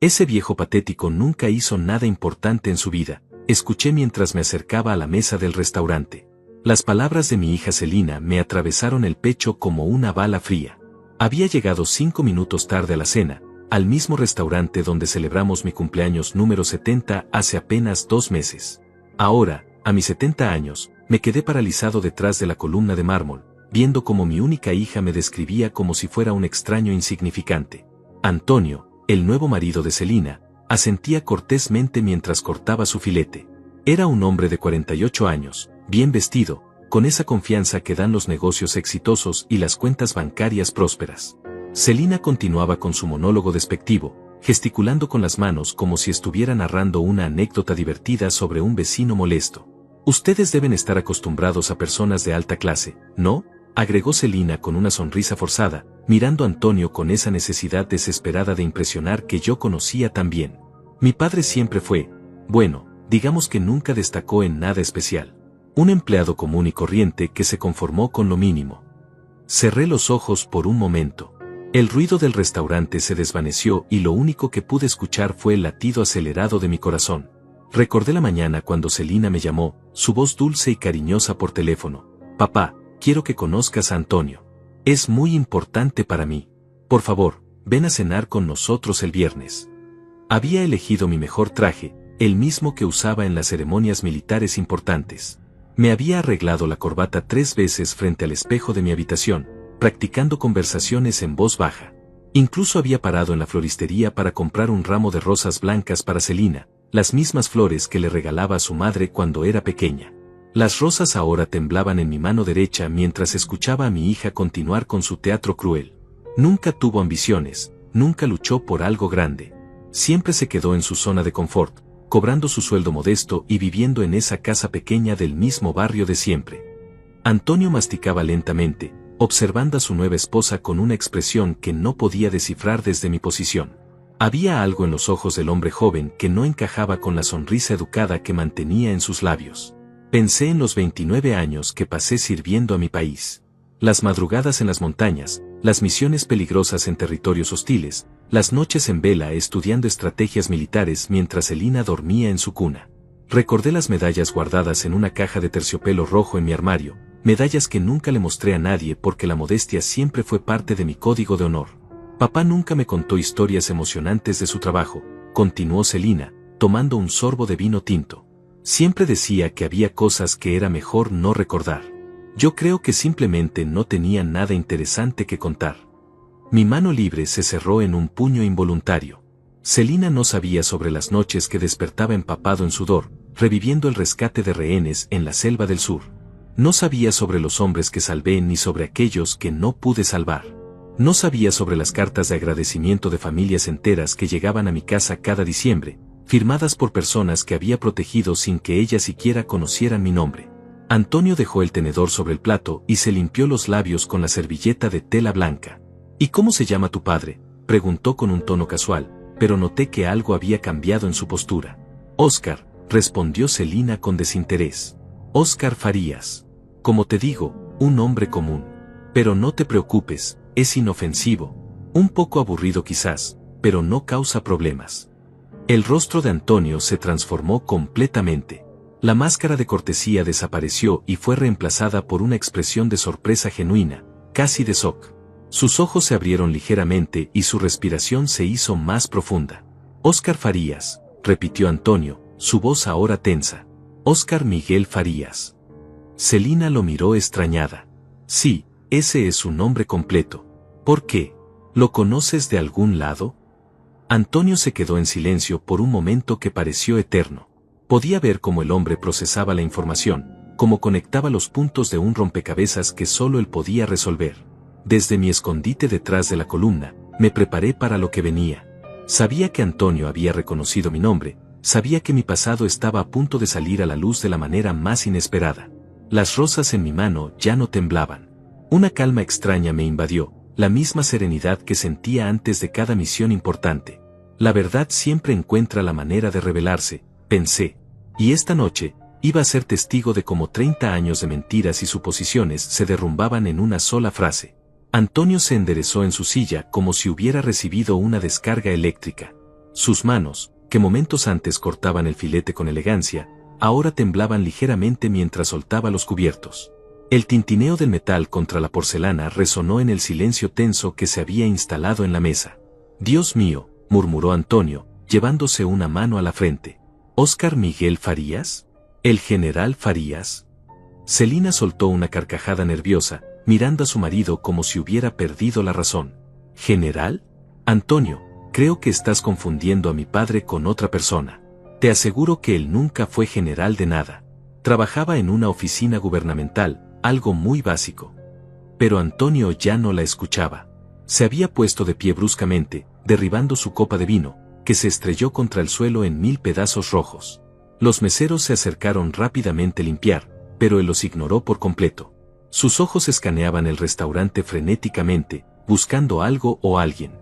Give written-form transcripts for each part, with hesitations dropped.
Ese viejo patético nunca hizo nada importante en su vida, escuché mientras me acercaba a la mesa del restaurante. Las palabras de mi hija Celina me atravesaron el pecho como una bala fría. Había llegado 5 minutos tarde a la cena, al mismo restaurante donde celebramos mi cumpleaños número 70 hace apenas 2 meses. Ahora, a mis 70 años, me quedé paralizado detrás de la columna de mármol, viendo cómo mi única hija me describía como si fuera un extraño insignificante. Antonio, el nuevo marido de Celina, asentía cortésmente mientras cortaba su filete. Era un hombre de 48 años, bien vestido, con esa confianza que dan los negocios exitosos y las cuentas bancarias prósperas. Celina continuaba con su monólogo despectivo, gesticulando con las manos como si estuviera narrando una anécdota divertida sobre un vecino molesto. Ustedes deben estar acostumbrados a personas de alta clase, ¿no?, agregó Celina con una sonrisa forzada, mirando a Antonio con esa necesidad desesperada de impresionar que yo conocía tan bien. Mi padre siempre fue, bueno, digamos que nunca destacó en nada especial. Un empleado común y corriente que se conformó con lo mínimo. Cerré los ojos por un momento. El ruido del restaurante se desvaneció y lo único que pude escuchar fue el latido acelerado de mi corazón. Recordé la mañana cuando Celina me llamó, su voz dulce y cariñosa por teléfono. Papá, quiero que conozcas a Antonio. Es muy importante para mí. Por favor, ven a cenar con nosotros el viernes. Había elegido mi mejor traje, el mismo que usaba en las ceremonias militares importantes. Me había arreglado la corbata 3 veces frente al espejo de mi habitación, practicando conversaciones en voz baja. Incluso había parado en la floristería para comprar un ramo de rosas blancas para Celina, las mismas flores que le regalaba a su madre cuando era pequeña. Las rosas ahora temblaban en mi mano derecha mientras escuchaba a mi hija continuar con su teatro cruel. Nunca tuvo ambiciones, nunca luchó por algo grande. Siempre se quedó en su zona de confort, cobrando su sueldo modesto y viviendo en esa casa pequeña del mismo barrio de siempre. Antonio masticaba lentamente, observando a su nueva esposa con una expresión que no podía descifrar desde mi posición. Había algo en los ojos del hombre joven que no encajaba con la sonrisa educada que mantenía en sus labios. Pensé en los 29 años que pasé sirviendo a mi país. Las madrugadas en las montañas, las misiones peligrosas en territorios hostiles, las noches en vela estudiando estrategias militares mientras Celina dormía en su cuna. Recordé las medallas guardadas en una caja de terciopelo rojo en mi armario, medallas que nunca le mostré a nadie porque la modestia siempre fue parte de mi código de honor. Papá nunca me contó historias emocionantes de su trabajo, continuó Celina, tomando un sorbo de vino tinto. Siempre decía que había cosas que era mejor no recordar. Yo creo que simplemente no tenía nada interesante que contar. Mi mano libre se cerró en un puño involuntario. Celina no sabía sobre las noches que despertaba empapado en sudor, reviviendo el rescate de rehenes en la selva del sur. No sabía sobre los hombres que salvé ni sobre aquellos que no pude salvar. No sabía sobre las cartas de agradecimiento de familias enteras que llegaban a mi casa cada diciembre, firmadas por personas que había protegido sin que ellas siquiera conocieran mi nombre. Antonio dejó el tenedor sobre el plato y se limpió los labios con la servilleta de tela blanca. ¿Y cómo se llama tu padre?, preguntó con un tono casual, pero noté que algo había cambiado en su postura. Óscar, respondió Celina con desinterés. Óscar Farías. Como te digo, un hombre común. Pero no te preocupes, es inofensivo. Un poco aburrido quizás, pero no causa problemas. El rostro de Antonio se transformó completamente. La máscara de cortesía desapareció y fue reemplazada por una expresión de sorpresa genuina, casi de shock. Sus ojos se abrieron ligeramente y su respiración se hizo más profunda. Óscar Farías, repitió Antonio, su voz ahora tensa. Óscar Miguel Farías. Celina lo miró extrañada. Sí, ese es su nombre completo. ¿Por qué? ¿Lo conoces de algún lado? Antonio se quedó en silencio por un momento que pareció eterno. Podía ver cómo el hombre procesaba la información, cómo conectaba los puntos de un rompecabezas que solo él podía resolver. Desde mi escondite detrás de la columna, me preparé para lo que venía. Sabía que Antonio había reconocido mi nombre, sabía que mi pasado estaba a punto de salir a la luz de la manera más inesperada. Las rosas en mi mano ya no temblaban. Una calma extraña me invadió, la misma serenidad que sentía antes de cada misión importante. La verdad siempre encuentra la manera de revelarse, pensé. Y esta noche, iba a ser testigo de cómo 30 años de mentiras y suposiciones se derrumbaban en una sola frase. Antonio se enderezó en su silla como si hubiera recibido una descarga eléctrica. Sus manos, que momentos antes cortaban el filete con elegancia, ahora temblaban ligeramente mientras soltaba los cubiertos. El tintineo del metal contra la porcelana resonó en el silencio tenso que se había instalado en la mesa. «Dios mío», murmuró Antonio, llevándose una mano a la frente. «¿Óscar Miguel Farías? ¿El general Farías?» Celina soltó una carcajada nerviosa, mirando a su marido como si hubiera perdido la razón. «¿General? Antonio, creo que estás confundiendo a mi padre con otra persona. Te aseguro que él nunca fue general de nada. Trabajaba en una oficina gubernamental, algo muy básico». Pero Antonio ya no la escuchaba. Se había puesto de pie bruscamente, derribando su copa de vino, que se estrelló contra el suelo en 1000 pedazos rojos. Los meseros se acercaron rápidamente a limpiar, pero él los ignoró por completo. Sus ojos escaneaban el restaurante frenéticamente, buscando algo o alguien.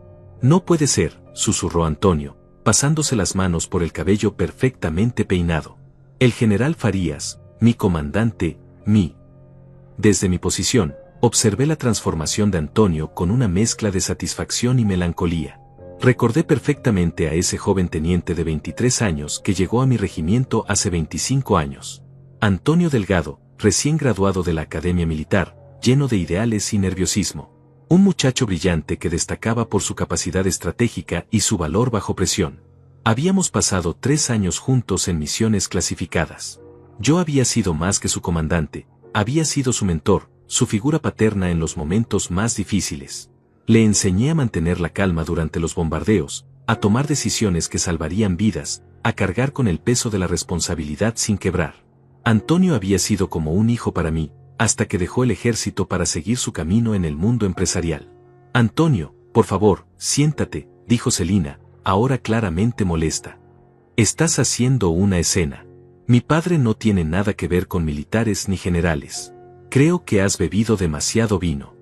«No puede ser», susurró Antonio, pasándose las manos por el cabello perfectamente peinado. «El general Farías, mi comandante, mi». Desde mi posición, observé la transformación de Antonio con una mezcla de satisfacción y melancolía. Recordé perfectamente a ese joven teniente de 23 años que llegó a mi regimiento hace 25 años. Antonio Delgado, recién graduado de la Academia Militar, lleno de ideales y nerviosismo. Un muchacho brillante que destacaba por su capacidad estratégica y su valor bajo presión. Habíamos pasado 3 años juntos en misiones clasificadas. Yo había sido más que su comandante, había sido su mentor, su figura paterna en los momentos más difíciles. Le enseñé a mantener la calma durante los bombardeos, a tomar decisiones que salvarían vidas, a cargar con el peso de la responsabilidad sin quebrar. Antonio había sido como un hijo para mí, hasta que dejó el ejército para seguir su camino en el mundo empresarial. «Antonio, por favor, siéntate», dijo Celina, ahora claramente molesta. «Estás haciendo una escena. Mi padre no tiene nada que ver con militares ni generales. Creo que has bebido demasiado vino».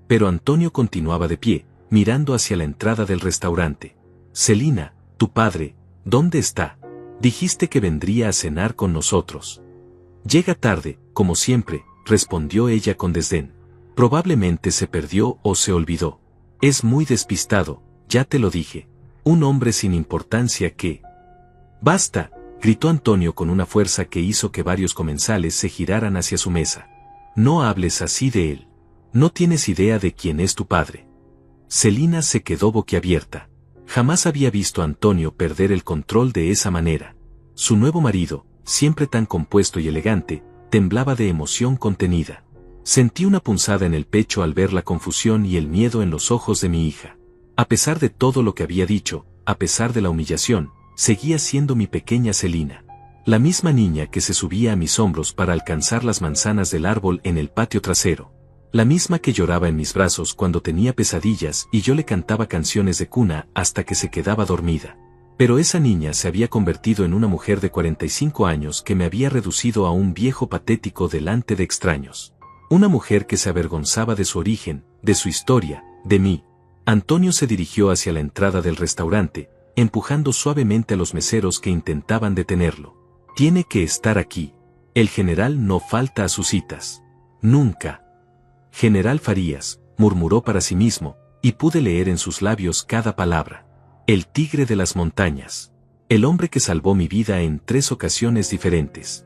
Pero Antonio continuaba de pie, mirando hacia la entrada del restaurante. «Celina, tu padre, ¿dónde está? Dijiste que vendría a cenar con nosotros». «Llega tarde, como siempre», respondió ella con desdén. «Probablemente se perdió o se olvidó. Es muy despistado, ya te lo dije. Un hombre sin importancia que...». «Basta», gritó Antonio con una fuerza que hizo que varios comensales se giraran hacia su mesa. «No hables así de él. No tienes idea de quién es tu padre». Celina se quedó boquiabierta. Jamás había visto a Antonio perder el control de esa manera. Su nuevo marido, siempre tan compuesto y elegante, temblaba de emoción contenida. Sentí una punzada en el pecho al ver la confusión y el miedo en los ojos de mi hija. A pesar de todo lo que había dicho, a pesar de la humillación, seguía siendo mi pequeña Celina. La misma niña que se subía a mis hombros para alcanzar las manzanas del árbol en el patio trasero. La misma que lloraba en mis brazos cuando tenía pesadillas y yo le cantaba canciones de cuna hasta que se quedaba dormida. Pero esa niña se había convertido en una mujer de 45 años que me había reducido a un viejo patético delante de extraños. Una mujer que se avergonzaba de su origen, de su historia, de mí. Antonio se dirigió hacia la entrada del restaurante, empujando suavemente a los meseros que intentaban detenerlo. «Tiene que estar aquí. El general no falta a sus citas. Nunca». «General Farías», murmuró para sí mismo, y pude leer en sus labios cada palabra. «El tigre de las montañas. El hombre que salvó mi vida en 3 ocasiones diferentes».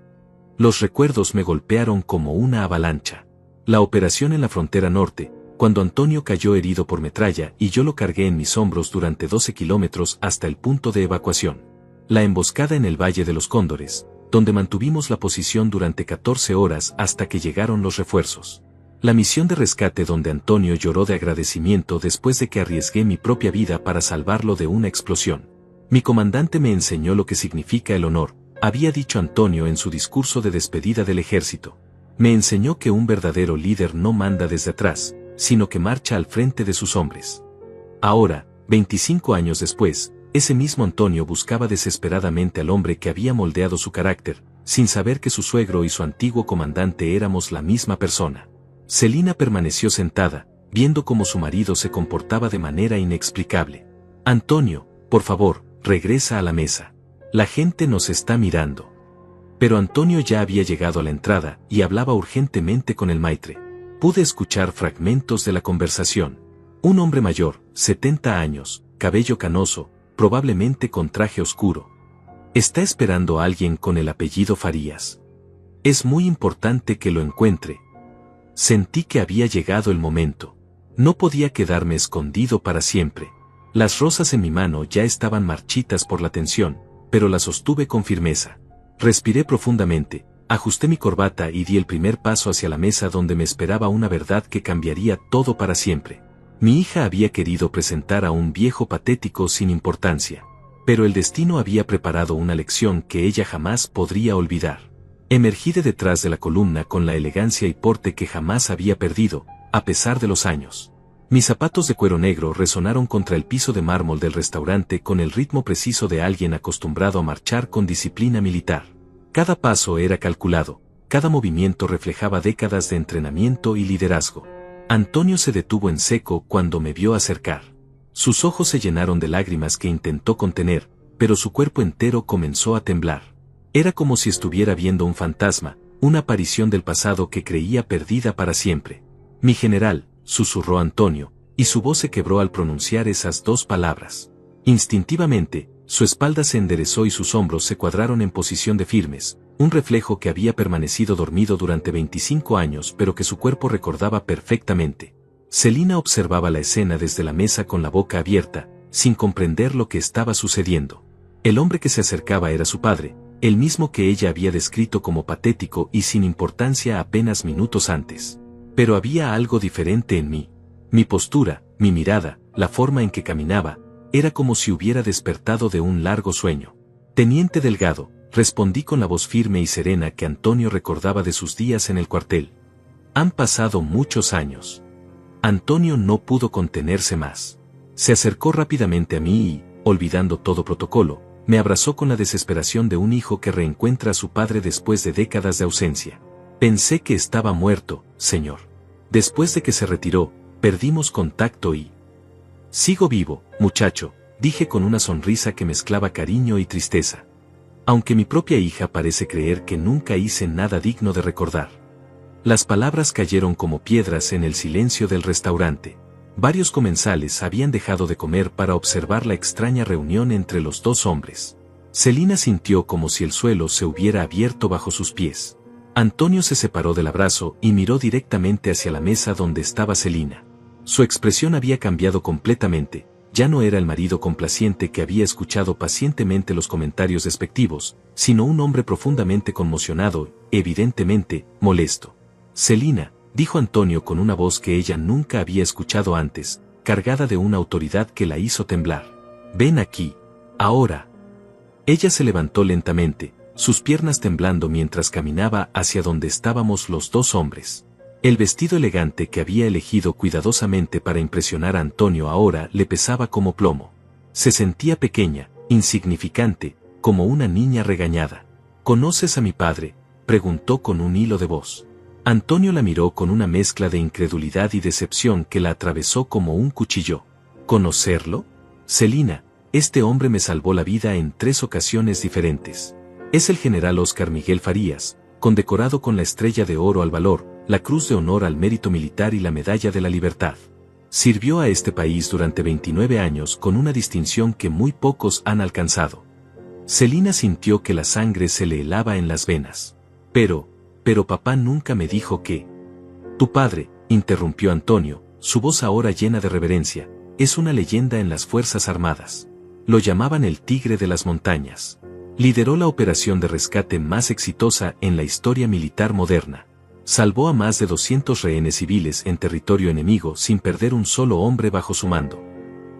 Los recuerdos me golpearon como una avalancha. La operación en la frontera norte, cuando Antonio cayó herido por metralla y yo lo cargué en mis hombros durante 12 kilómetros hasta el punto de evacuación. La emboscada en el Valle de los Cóndores, donde mantuvimos la posición durante 14 horas hasta que llegaron los refuerzos. La misión de rescate donde Antonio lloró de agradecimiento después de que arriesgué mi propia vida para salvarlo de una explosión. Mi comandante me enseñó lo que significa el honor, había dicho Antonio en su discurso de despedida del ejército. Me enseñó que un verdadero líder no manda desde atrás, sino que marcha al frente de sus hombres. Ahora, 25 años después, ese mismo Antonio buscaba desesperadamente al hombre que había moldeado su carácter, sin saber que su suegro y su antiguo comandante éramos la misma persona. Celina permaneció sentada, viendo cómo su marido se comportaba de manera inexplicable. «Antonio, por favor, regresa a la mesa. La gente nos está mirando». Pero Antonio ya había llegado a la entrada y hablaba urgentemente con el maitre. Pude escuchar fragmentos de la conversación. Un hombre mayor, 70 años, cabello canoso, probablemente con traje oscuro. Está esperando a alguien con el apellido Farías. Es muy importante que lo encuentre. Sentí que había llegado el momento. No podía quedarme escondido para siempre. Las rosas en mi mano ya estaban marchitas por la tensión, pero las sostuve con firmeza. Respiré profundamente, ajusté mi corbata y di el primer paso hacia la mesa donde me esperaba una verdad que cambiaría todo para siempre. Mi hija había querido presentar a un viejo patético sin importancia, pero el destino había preparado una lección que ella jamás podría olvidar. Emergí de detrás de la columna con la elegancia y porte que jamás había perdido, a pesar de los años. Mis zapatos de cuero negro resonaron contra el piso de mármol del restaurante con el ritmo preciso de alguien acostumbrado a marchar con disciplina militar. Cada paso era calculado, cada movimiento reflejaba décadas de entrenamiento y liderazgo. Antonio se detuvo en seco cuando me vio acercar. Sus ojos se llenaron de lágrimas que intentó contener, pero su cuerpo entero comenzó a temblar. Era como si estuviera viendo un fantasma, una aparición del pasado que creía perdida para siempre. Mi general, susurró Antonio, y su voz se quebró al pronunciar esas dos palabras. Instintivamente, su espalda se enderezó y sus hombros se cuadraron en posición de firmes, un reflejo que había permanecido dormido durante 25 años pero que su cuerpo recordaba perfectamente. Celina observaba la escena desde la mesa con la boca abierta, sin comprender lo que estaba sucediendo. El hombre que se acercaba era su padre, el mismo que ella había descrito como patético y sin importancia apenas minutos antes. Pero había algo diferente en mí. Mi postura, mi mirada, la forma en que caminaba, era como si hubiera despertado de un largo sueño. Teniente Delgado, respondí con la voz firme y serena que Antonio recordaba de sus días en el cuartel. Han pasado muchos años. Antonio no pudo contenerse más. Se acercó rápidamente a mí y, olvidando todo protocolo, me abrazó con la desesperación de un hijo que reencuentra a su padre después de décadas de ausencia. Pensé que estaba muerto, señor. Después de que se retiró, perdimos contacto y... Sigo vivo, muchacho, dije con una sonrisa que mezclaba cariño y tristeza. Aunque mi propia hija parece creer que nunca hice nada digno de recordar. Las palabras cayeron como piedras en el silencio del restaurante. Varios comensales habían dejado de comer para observar la extraña reunión entre los dos hombres. Celina sintió como si el suelo se hubiera abierto bajo sus pies. Antonio se separó del abrazo y miró directamente hacia la mesa donde estaba Celina. Su expresión había cambiado completamente, ya no era el marido complaciente que había escuchado pacientemente los comentarios despectivos, sino un hombre profundamente conmocionado, evidentemente, molesto. Celina, dijo Antonio con una voz que ella nunca había escuchado antes, cargada de una autoridad que la hizo temblar. Ven aquí, ahora. Ella se levantó lentamente, sus piernas temblando mientras caminaba hacia donde estábamos los dos hombres. El vestido elegante que había elegido cuidadosamente para impresionar a Antonio ahora le pesaba como plomo. Se sentía pequeña, insignificante, como una niña regañada. ¿Conoces a mi padre?, preguntó con un hilo de voz. Antonio la miró con una mezcla de incredulidad y decepción que la atravesó como un cuchillo. ¿Conocerlo? Celina, este hombre me salvó la vida en 3 ocasiones diferentes. Es el general Óscar Miguel Farías, condecorado con la Estrella de Oro al Valor, la Cruz de Honor al Mérito Militar y la Medalla de la Libertad. Sirvió a este país durante 29 años con una distinción que muy pocos han alcanzado. Celina sintió que la sangre se le helaba en las venas. Pero papá nunca me dijo que... Tu padre, interrumpió Antonio, su voz ahora llena de reverencia, es una leyenda en las Fuerzas Armadas. Lo llamaban el Tigre de las Montañas. Lideró la operación de rescate más exitosa en la historia militar moderna. Salvó a más de 200 rehenes civiles en territorio enemigo sin perder un solo hombre bajo su mando.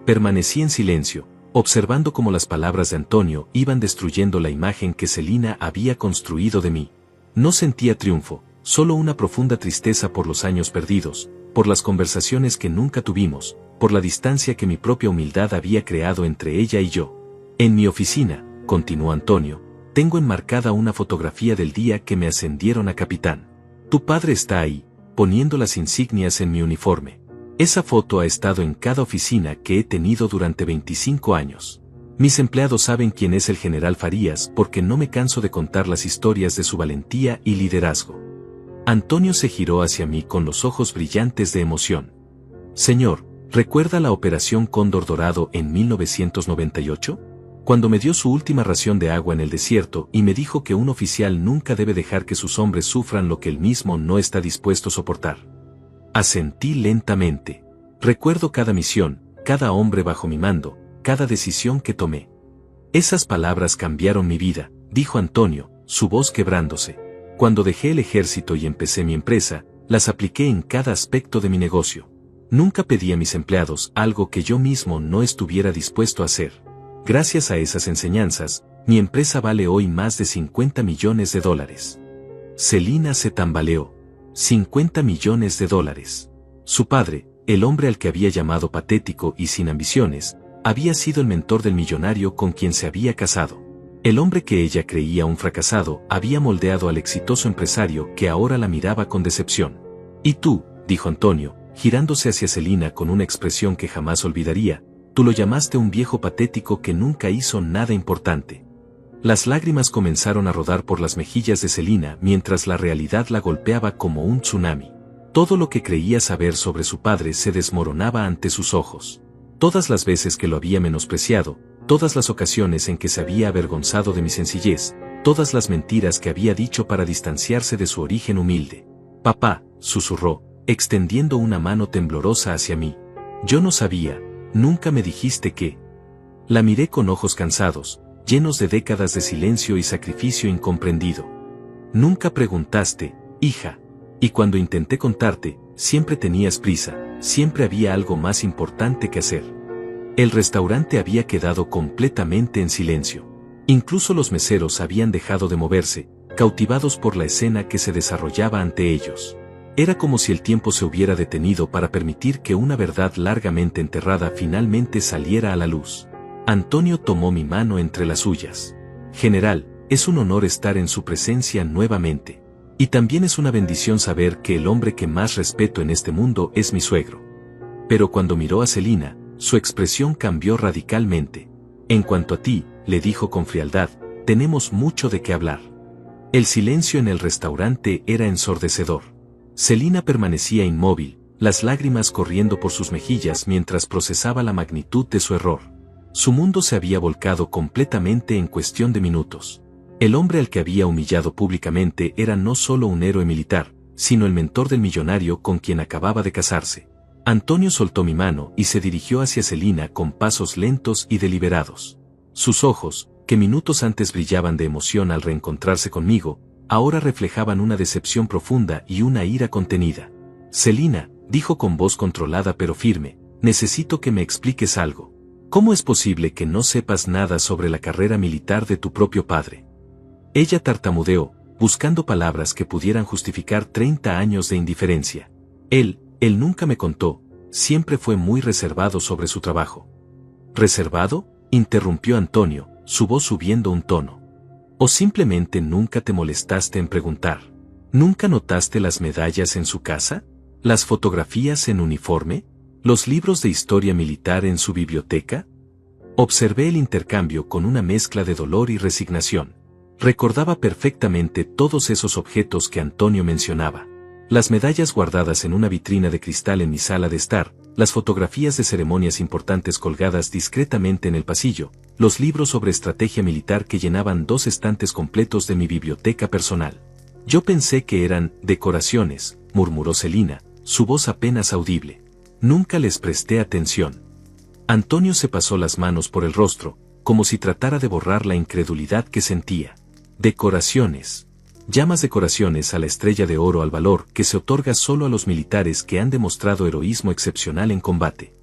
Permanecí en silencio, observando cómo las palabras de Antonio iban destruyendo la imagen que Celina había construido de mí. No sentía triunfo, solo una profunda tristeza por los años perdidos, por las conversaciones que nunca tuvimos, por la distancia que mi propia humildad había creado entre ella y yo. En mi oficina, continuó Antonio, tengo enmarcada una fotografía del día que me ascendieron a capitán. Tu padre está ahí, poniendo las insignias en mi uniforme. Esa foto ha estado en cada oficina que he tenido durante 25 años. Mis empleados saben quién es el general Farías porque no me canso de contar las historias de su valentía y liderazgo. Antonio se giró hacia mí con los ojos brillantes de emoción. Señor, ¿Recuerda la Operación Cóndor Dorado en 1998? Cuando me dio su última ración de agua en el desierto y me dijo que un oficial nunca debe dejar que sus hombres sufran lo que él mismo no está dispuesto a soportar. Asentí lentamente. Recuerdo cada misión, cada hombre bajo mi mando, cada decisión que tomé. Esas palabras cambiaron mi vida, dijo Antonio, su voz quebrándose. Cuando dejé el ejército y empecé mi empresa, las apliqué en cada aspecto de mi negocio. Nunca pedí a mis empleados algo que yo mismo no estuviera dispuesto a hacer. Gracias a esas enseñanzas, mi empresa vale hoy más de $50 millones. Celina se tambaleó. $50 millones. Su padre, el hombre al que había llamado patético y sin ambiciones, había sido el mentor del millonario con quien se había casado. El hombre que ella creía un fracasado había moldeado al exitoso empresario que ahora la miraba con decepción. «Y tú», dijo Antonio, girándose hacia Celina con una expresión que jamás olvidaría, «tú lo llamaste un viejo patético que nunca hizo nada importante». Las lágrimas comenzaron a rodar por las mejillas de Celina mientras la realidad la golpeaba como un tsunami. Todo lo que creía saber sobre su padre se desmoronaba ante sus ojos. Todas las veces que lo había menospreciado, todas las ocasiones en que se había avergonzado de mi sencillez, todas las mentiras que había dicho para distanciarse de su origen humilde. «Papá», susurró, extendiendo una mano temblorosa hacia mí. «Yo no sabía, nunca me dijiste que». La miré con ojos cansados, llenos de décadas de silencio y sacrificio incomprendido. «Nunca preguntaste, hija. Y cuando intenté contarte, siempre tenías prisa, siempre había algo más importante que hacer». El restaurante había quedado completamente en silencio. Incluso los meseros habían dejado de moverse, cautivados por la escena que se desarrollaba ante ellos. Era como si el tiempo se hubiera detenido para permitir que una verdad largamente enterrada finalmente saliera a la luz. Antonio tomó mi mano entre las suyas. «General, es un honor estar en su presencia nuevamente. Y también es una bendición saber que el hombre que más respeto en este mundo es mi suegro». Pero cuando miró a Celina, su expresión cambió radicalmente. «En cuanto a ti», le dijo con frialdad, «tenemos mucho de qué hablar». El silencio en el restaurante era ensordecedor. Celina permanecía inmóvil, las lágrimas corriendo por sus mejillas mientras procesaba la magnitud de su error. Su mundo se había volcado completamente en cuestión de minutos. El hombre al que había humillado públicamente era no solo un héroe militar, sino el mentor del millonario con quien acababa de casarse. Antonio soltó mi mano y se dirigió hacia Celina con pasos lentos y deliberados. Sus ojos, que minutos antes brillaban de emoción al reencontrarse conmigo, ahora reflejaban una decepción profunda y una ira contenida. «Celina», dijo con voz controlada pero firme, «necesito que me expliques algo. ¿Cómo es posible que no sepas nada sobre la carrera militar de tu propio padre?» Ella tartamudeó, buscando palabras que pudieran justificar 30 años de indiferencia. Él nunca me contó, siempre fue muy reservado sobre su trabajo». «¿Reservado?», interrumpió Antonio, su voz subiendo un tono. «¿O simplemente nunca te molestaste en preguntar? ¿Nunca notaste las medallas en su casa? ¿Las fotografías en uniforme? ¿Los libros de historia militar en su biblioteca?» Observé el intercambio con una mezcla de dolor y resignación. Recordaba perfectamente todos esos objetos que Antonio mencionaba. Las medallas guardadas en una vitrina de cristal en mi sala de estar, las fotografías de ceremonias importantes colgadas discretamente en el pasillo, los libros sobre estrategia militar que llenaban 2 estantes completos de mi biblioteca personal. «Yo pensé que eran decoraciones», murmuró Celina, su voz apenas audible. «Nunca les presté atención». Antonio se pasó las manos por el rostro, como si tratara de borrar la incredulidad que sentía. «Decoraciones. Llamas decoraciones a la estrella de oro al valor que se otorga solo a los militares que han demostrado heroísmo excepcional en combate».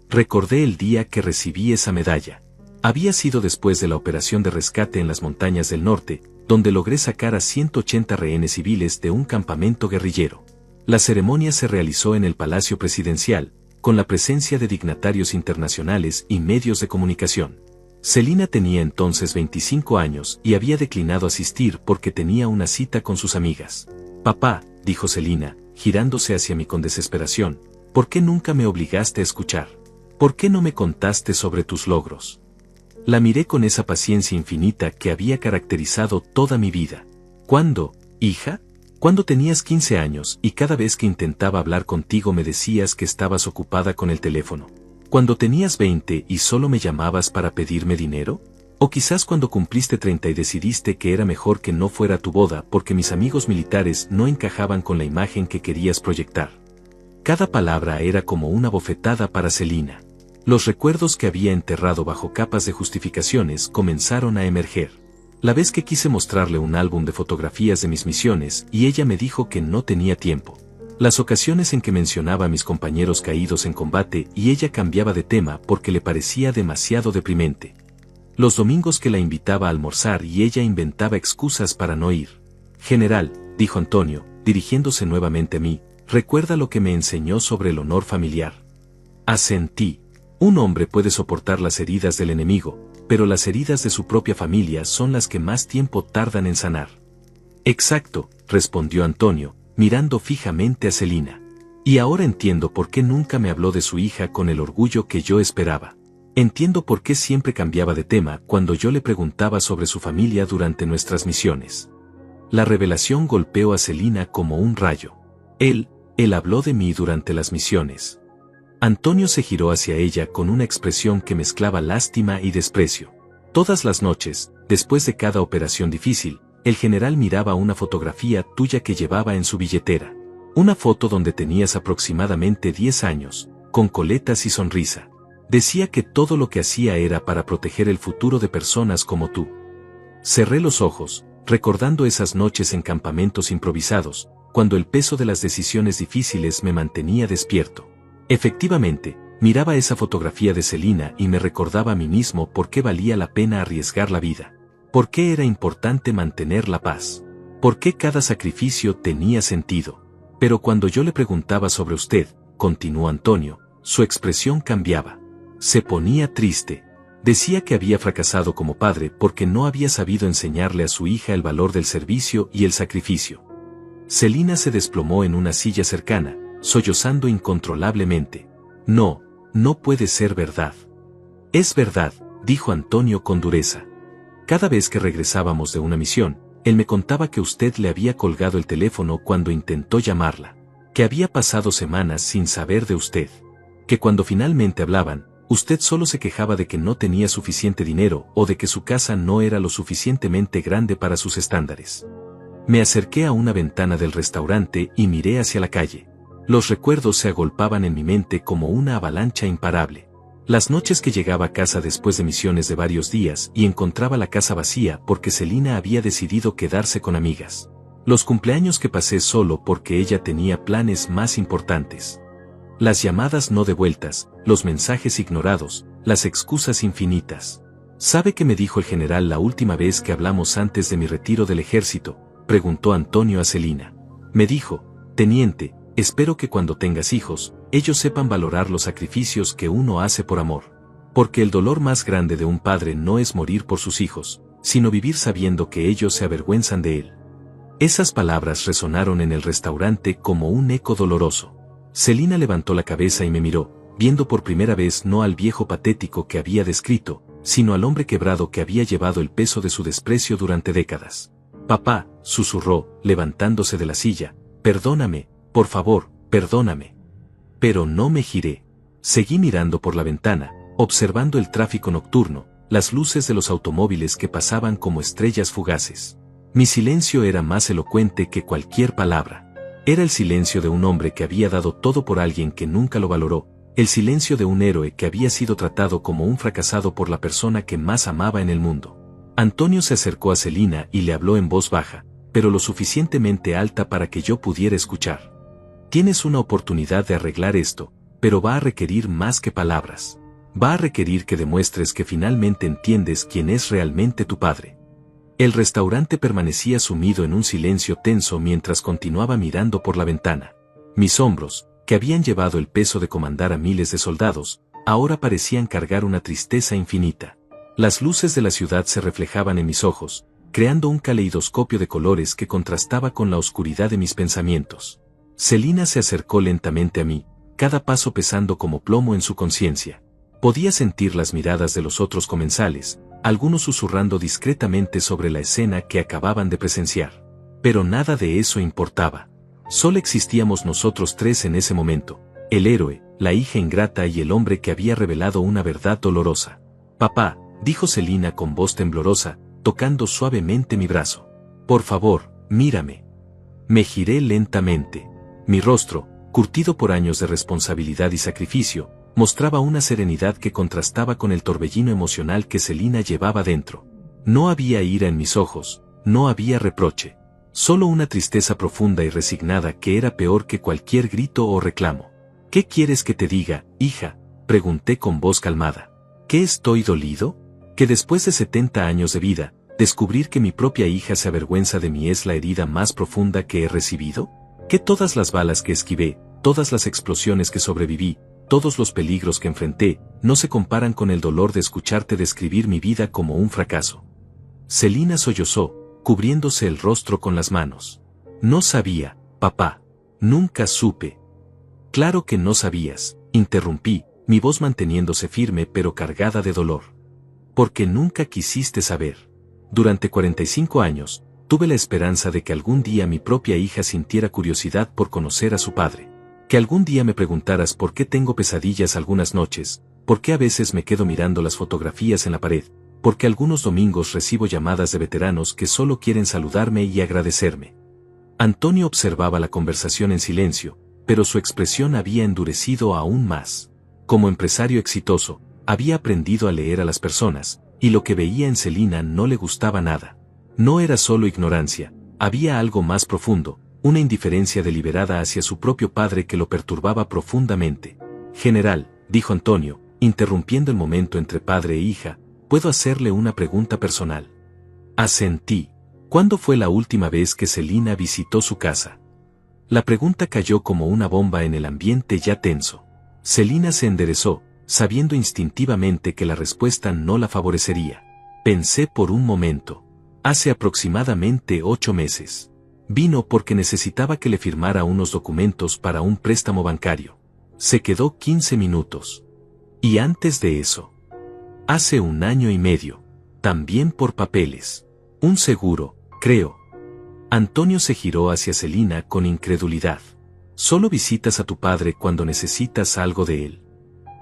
Recordé el día que recibí esa medalla. Había sido después de la operación de rescate en las montañas del norte, donde logré sacar a 180 rehenes civiles de un campamento guerrillero. La ceremonia se realizó en el Palacio Presidencial, con la presencia de dignatarios internacionales y medios de comunicación. Celina tenía entonces 25 años y había declinado asistir porque tenía una cita con sus amigas. «Papá», dijo Celina, girándose hacia mí con desesperación, «¿por qué nunca me obligaste a escuchar? ¿Por qué no me contaste sobre tus logros?». La miré con esa paciencia infinita que había caracterizado toda mi vida. «¿Cuándo, hija?». Cuando tenías 15 años y cada vez que intentaba hablar contigo me decías que estabas ocupada con el teléfono. Cuando tenías 20 y solo me llamabas para pedirme dinero. O quizás cuando cumpliste 30 y decidiste que era mejor que no fuera tu boda porque mis amigos militares no encajaban con la imagen que querías proyectar. Cada palabra era como una bofetada para Celina. Los recuerdos que había enterrado bajo capas de justificaciones comenzaron a emerger. La vez que quise mostrarle un álbum de fotografías de mis misiones y ella me dijo que no tenía tiempo. Las ocasiones en que mencionaba a mis compañeros caídos en combate y ella cambiaba de tema porque le parecía demasiado deprimente. Los domingos que la invitaba a almorzar y ella inventaba excusas para no ir. General, dijo Antonio, dirigiéndose nuevamente a mí, ¿recuerda lo que me enseñó sobre el honor familiar? Asentí. Un hombre puede soportar las heridas del enemigo, pero las heridas de su propia familia son las que más tiempo tardan en sanar. Exacto, respondió Antonio, mirando fijamente a Celina. Y ahora entiendo por qué nunca me habló de su hija con el orgullo que yo esperaba. Entiendo por qué siempre cambiaba de tema cuando yo le preguntaba sobre su familia durante nuestras misiones. La revelación golpeó a Celina como un rayo. Él habló de mí durante las misiones. Antonio se giró hacia ella con una expresión que mezclaba lástima y desprecio. Todas las noches, después de cada operación difícil, el general miraba una fotografía tuya que llevaba en su billetera. Una foto donde tenías aproximadamente 10 años, con coletas y sonrisa. Decía que todo lo que hacía era para proteger el futuro de personas como tú. Cerré los ojos, recordando esas noches en campamentos improvisados, cuando el peso de las decisiones difíciles me mantenía despierto. Efectivamente, miraba esa fotografía de Celina y me recordaba a mí mismo por qué valía la pena arriesgar la vida. Por qué era importante mantener la paz. Por qué cada sacrificio tenía sentido. Pero cuando yo le preguntaba sobre usted, continuó Antonio, su expresión cambiaba. Se ponía triste. Decía que había fracasado como padre porque no había sabido enseñarle a su hija el valor del servicio y el sacrificio. Celina se desplomó en una silla cercana, sollozando incontrolablemente. No puede ser verdad. Es verdad, dijo Antonio con dureza. Cada vez que regresábamos de una misión, él me contaba que usted le había colgado el teléfono cuando intentó llamarla, que había pasado semanas sin saber de usted, que cuando finalmente hablaban, usted solo se quejaba de que no tenía suficiente dinero o de que su casa no era lo suficientemente grande para sus estándares. Me acerqué a una ventana del restaurante y miré hacia la calle. Los recuerdos se agolpaban en mi mente como una avalancha imparable. Las noches que llegaba a casa después de misiones de varios días y encontraba la casa vacía porque Celina había decidido quedarse con amigas. Los cumpleaños que pasé solo porque ella tenía planes más importantes. Las llamadas no devueltas, los mensajes ignorados, las excusas infinitas. ¿Sabe qué me dijo el general la última vez que hablamos antes de mi retiro del ejército?, preguntó Antonio a Celina. Me dijo, teniente, espero que cuando tengas hijos, ellos sepan valorar los sacrificios que uno hace por amor. Porque el dolor más grande de un padre no es morir por sus hijos, sino vivir sabiendo que ellos se avergüenzan de él. Esas palabras resonaron en el restaurante como un eco doloroso. Celina levantó la cabeza y me miró, viendo por primera vez no al viejo patético que había descrito, sino al hombre quebrado que había llevado el peso de su desprecio durante décadas. Papá, susurró, levantándose de la silla, perdóname, por favor, perdóname. Pero no me giré. Seguí mirando por la ventana, observando el tráfico nocturno, las luces de los automóviles que pasaban como estrellas fugaces. Mi silencio era más elocuente que cualquier palabra. Era el silencio de un hombre que había dado todo por alguien que nunca lo valoró, el silencio de un héroe que había sido tratado como un fracasado por la persona que más amaba en el mundo. Antonio se acercó a Celina y le habló en voz baja, pero lo suficientemente alta para que yo pudiera escuchar. Tienes una oportunidad de arreglar esto, pero va a requerir más que palabras. Va a requerir que demuestres que finalmente entiendes quién es realmente tu padre. El restaurante permanecía sumido en un silencio tenso mientras continuaba mirando por la ventana. Mis hombros, que habían llevado el peso de comandar a miles de soldados, ahora parecían cargar una tristeza infinita. Las luces de la ciudad se reflejaban en mis ojos, creando un caleidoscopio de colores que contrastaba con la oscuridad de mis pensamientos. Celina se acercó lentamente a mí, cada paso pesando como plomo en su conciencia. Podía sentir las miradas de los otros comensales, algunos susurrando discretamente sobre la escena que acababan de presenciar. Pero nada de eso importaba. Solo existíamos nosotros tres en ese momento, el héroe, la hija ingrata y el hombre que había revelado una verdad dolorosa. «Papá», dijo Celina con voz temblorosa, tocando suavemente mi brazo. «Por favor, mírame». Me giré lentamente. Mi rostro, curtido por años de responsabilidad y sacrificio, mostraba una serenidad que contrastaba con el torbellino emocional que Celina llevaba dentro. No había ira en mis ojos, no había reproche. Solo una tristeza profunda y resignada que era peor que cualquier grito o reclamo. «¿Qué quieres que te diga, hija?», pregunté con voz calmada. «¿Que estoy dolido? ¿Que después de 70 años de vida, descubrir que mi propia hija se avergüenza de mí es la herida más profunda que he recibido? ¿Que todas las balas que esquivé, todas las explosiones que sobreviví, todos los peligros que enfrenté, no se comparan con el dolor de escucharte describir mi vida como un fracaso?» Celina sollozó, cubriéndose el rostro con las manos. «No sabía, papá. Nunca supe». «Claro que no sabías», interrumpí, mi voz manteniéndose firme pero cargada de dolor. «Porque nunca quisiste saber. Durante 45 años, tuve la esperanza de que algún día mi propia hija sintiera curiosidad por conocer a su padre. Que algún día me preguntaras por qué tengo pesadillas algunas noches, por qué a veces me quedo mirando las fotografías en la pared, porque algunos domingos recibo llamadas de veteranos que solo quieren saludarme y agradecerme». Antonio observaba la conversación en silencio, pero su expresión había endurecido aún más. Como empresario exitoso, había aprendido a leer a las personas, y lo que veía en Celina no le gustaba nada. No era solo ignorancia, había algo más profundo, una indiferencia deliberada hacia su propio padre que lo perturbaba profundamente. «General», dijo Antonio, interrumpiendo el momento entre padre e hija, «¿puedo hacerle una pregunta personal?». Asentí. «¿Cuándo fue la última vez que Celina visitó su casa?». La pregunta cayó como una bomba en el ambiente ya tenso. Celina se enderezó, sabiendo instintivamente que la respuesta no la favorecería. Pensé por un momento. «Hace aproximadamente 8 meses. Vino porque necesitaba que le firmara unos documentos para un préstamo bancario. Se quedó 15 minutos. Y antes de eso. Hace 1 año y medio. También por papeles. Un seguro, creo». Antonio se giró hacia Celina con incredulidad. «Solo visitas a tu padre cuando necesitas algo de él».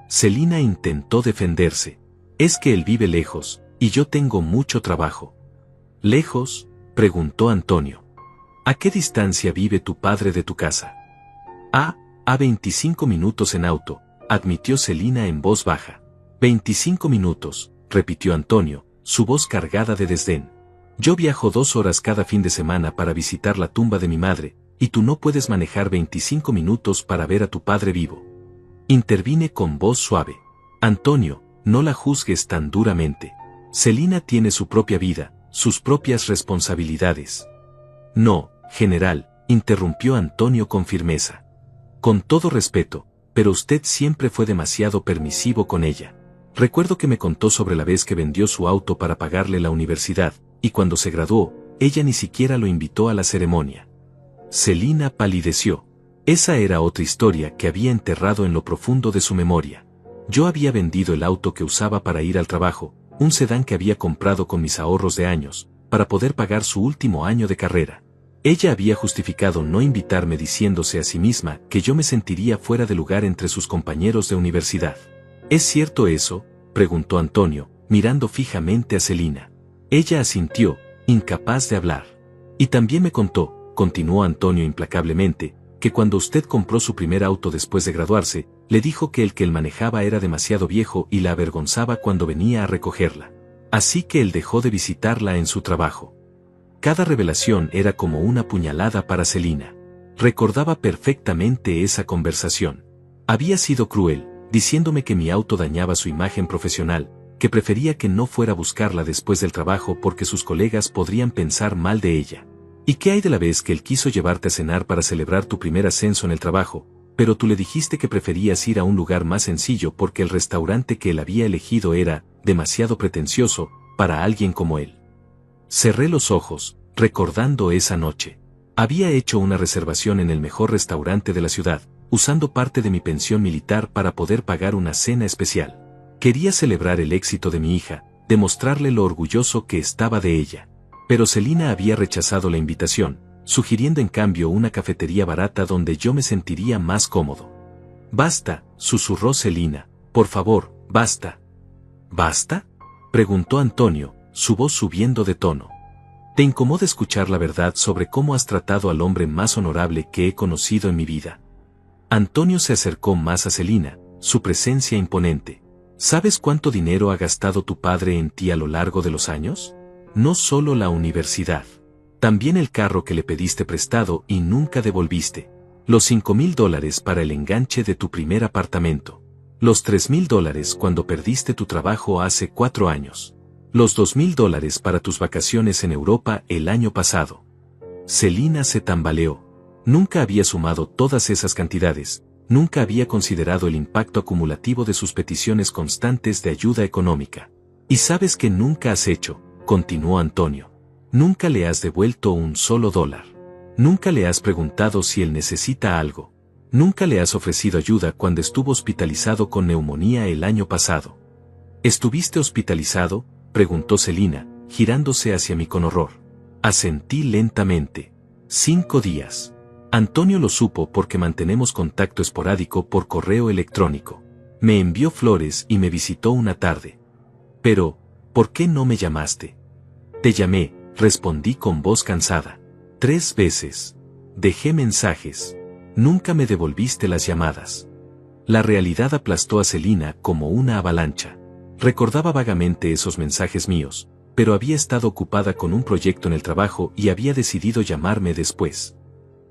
Celina intentó defenderse. «Es que él vive lejos, y yo tengo mucho trabajo». «¿Lejos?», preguntó Antonio. «¿A qué distancia vive tu padre de tu casa?». A 25 minutos en auto», admitió Celina en voz baja. «25 minutos», repitió Antonio, su voz cargada de desdén. «Yo viajo 2 horas cada fin de semana para visitar la tumba de mi madre, y tú no puedes manejar 25 minutos para ver a tu padre vivo». Intervine con voz suave. «Antonio, no la juzgues tan duramente. Celina tiene su propia vida, sus propias responsabilidades». «No, general», interrumpió Antonio con firmeza. «Con todo respeto, pero usted siempre fue demasiado permisivo con ella. Recuerdo que me contó sobre la vez que vendió su auto para pagarle la universidad, y cuando se graduó, ella ni siquiera lo invitó a la ceremonia». Celina palideció. Esa era otra historia que había enterrado en lo profundo de su memoria. Yo había vendido el auto que usaba para ir al trabajo, un sedán que había comprado con mis ahorros de años, para poder pagar su último año de carrera. Ella había justificado no invitarme diciéndose a sí misma que yo me sentiría fuera de lugar entre sus compañeros de universidad. «¿Es cierto eso?», preguntó Antonio, mirando fijamente a Celina. Ella asintió, incapaz de hablar. «Y también me contó», continuó Antonio implacablemente, «que cuando usted compró su primer auto después de graduarse, le dijo que el que él manejaba era demasiado viejo y la avergonzaba cuando venía a recogerla. Así que él dejó de visitarla en su trabajo». Cada revelación era como una puñalada para Celina. Recordaba perfectamente esa conversación. Había sido cruel, diciéndome que mi auto dañaba su imagen profesional, que prefería que no fuera a buscarla después del trabajo porque sus colegas podrían pensar mal de ella. «¿Y qué hay de la vez que él quiso llevarte a cenar para celebrar tu primer ascenso en el trabajo, pero tú le dijiste que preferías ir a un lugar más sencillo porque el restaurante que él había elegido era demasiado pretencioso para alguien como él?» Cerré los ojos, recordando esa noche. Había hecho una reservación en el mejor restaurante de la ciudad, usando parte de mi pensión militar para poder pagar una cena especial. Quería celebrar el éxito de mi hija, demostrarle lo orgulloso que estaba de ella. Pero Celina había rechazado la invitación, sugiriendo en cambio una cafetería barata donde yo me sentiría más cómodo. «Basta», susurró Celina, «por favor, basta». «¿Basta?», preguntó Antonio, su voz subiendo de tono. «¿Te incomoda escuchar la verdad sobre cómo has tratado al hombre más honorable que he conocido en mi vida?». Antonio se acercó más a Celina, su presencia imponente. «¿Sabes cuánto dinero ha gastado tu padre en ti a lo largo de los años? No solo la universidad. También el carro que le pediste prestado y nunca devolviste. Los $5,000 para el enganche de tu primer apartamento. Los $3,000 cuando perdiste tu trabajo hace 4 años. Los $2,000 para tus vacaciones en Europa el año pasado». Celina se tambaleó. Nunca había sumado todas esas cantidades, nunca había considerado el impacto acumulativo de sus peticiones constantes de ayuda económica. «¿Y sabes qué nunca has hecho?», continuó Antonio. «Nunca le has devuelto un solo dólar. Nunca le has preguntado si él necesita algo. Nunca le has ofrecido ayuda cuando estuvo hospitalizado con neumonía el año pasado». «¿Estuviste hospitalizado?», preguntó Celina, girándose hacia mí con horror. Asentí lentamente. 5 días. Antonio lo supo porque mantenemos contacto esporádico por correo electrónico. Me envió flores y me visitó una tarde. «Pero, ¿por qué no me llamaste?». «Te llamé», respondí con voz cansada. 3 veces. Dejé mensajes. Nunca me devolviste las llamadas». La realidad aplastó a Celina como una avalancha. Recordaba vagamente esos mensajes míos, pero había estado ocupada con un proyecto en el trabajo y había decidido llamarme después.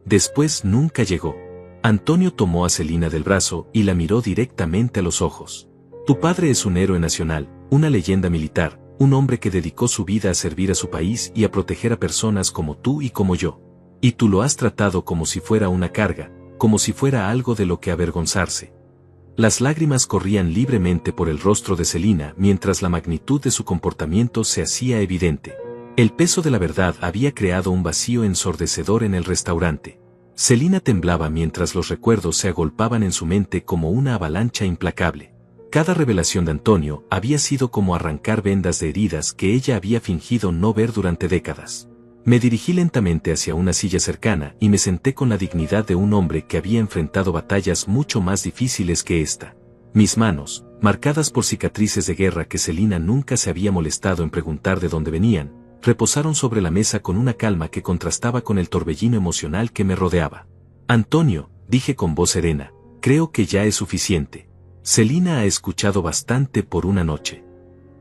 Después nunca llegó. Antonio tomó a Celina del brazo y la miró directamente a los ojos. «Tu padre es un héroe nacional, una leyenda militar, un hombre que dedicó su vida a servir a su país y a proteger a personas como tú y como yo. Y tú lo has tratado como si fuera una carga, como si fuera algo de lo que avergonzarse». Las lágrimas corrían libremente por el rostro de Celina mientras la magnitud de su comportamiento se hacía evidente. El peso de la verdad había creado un vacío ensordecedor en el restaurante. Celina temblaba mientras los recuerdos se agolpaban en su mente como una avalancha implacable. Cada revelación de Antonio había sido como arrancar vendas de heridas que ella había fingido no ver durante décadas. Me dirigí lentamente hacia una silla cercana y me senté con la dignidad de un hombre que había enfrentado batallas mucho más difíciles que esta. Mis manos, marcadas por cicatrices de guerra que Celina nunca se había molestado en preguntar de dónde venían, reposaron sobre la mesa con una calma que contrastaba con el torbellino emocional que me rodeaba. «Antonio», dije con voz serena, «creo que ya es suficiente. Celina ha escuchado bastante por una noche».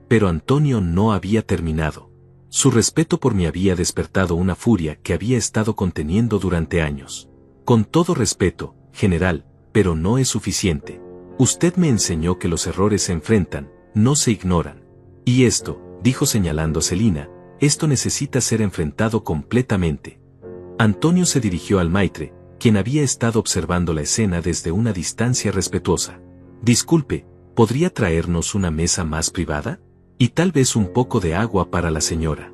Pero Antonio no había terminado. Su respeto por mí había despertado una furia que había estado conteniendo durante años. «Con todo respeto, general, pero no es suficiente. Usted me enseñó que los errores se enfrentan, no se ignoran. Y esto», dijo señalando a Celina, «esto necesita ser enfrentado completamente». Antonio se dirigió al maitre, quien había estado observando la escena desde una distancia respetuosa. «Disculpe, ¿podría traernos una mesa más privada? Y tal vez un poco de agua para la señora».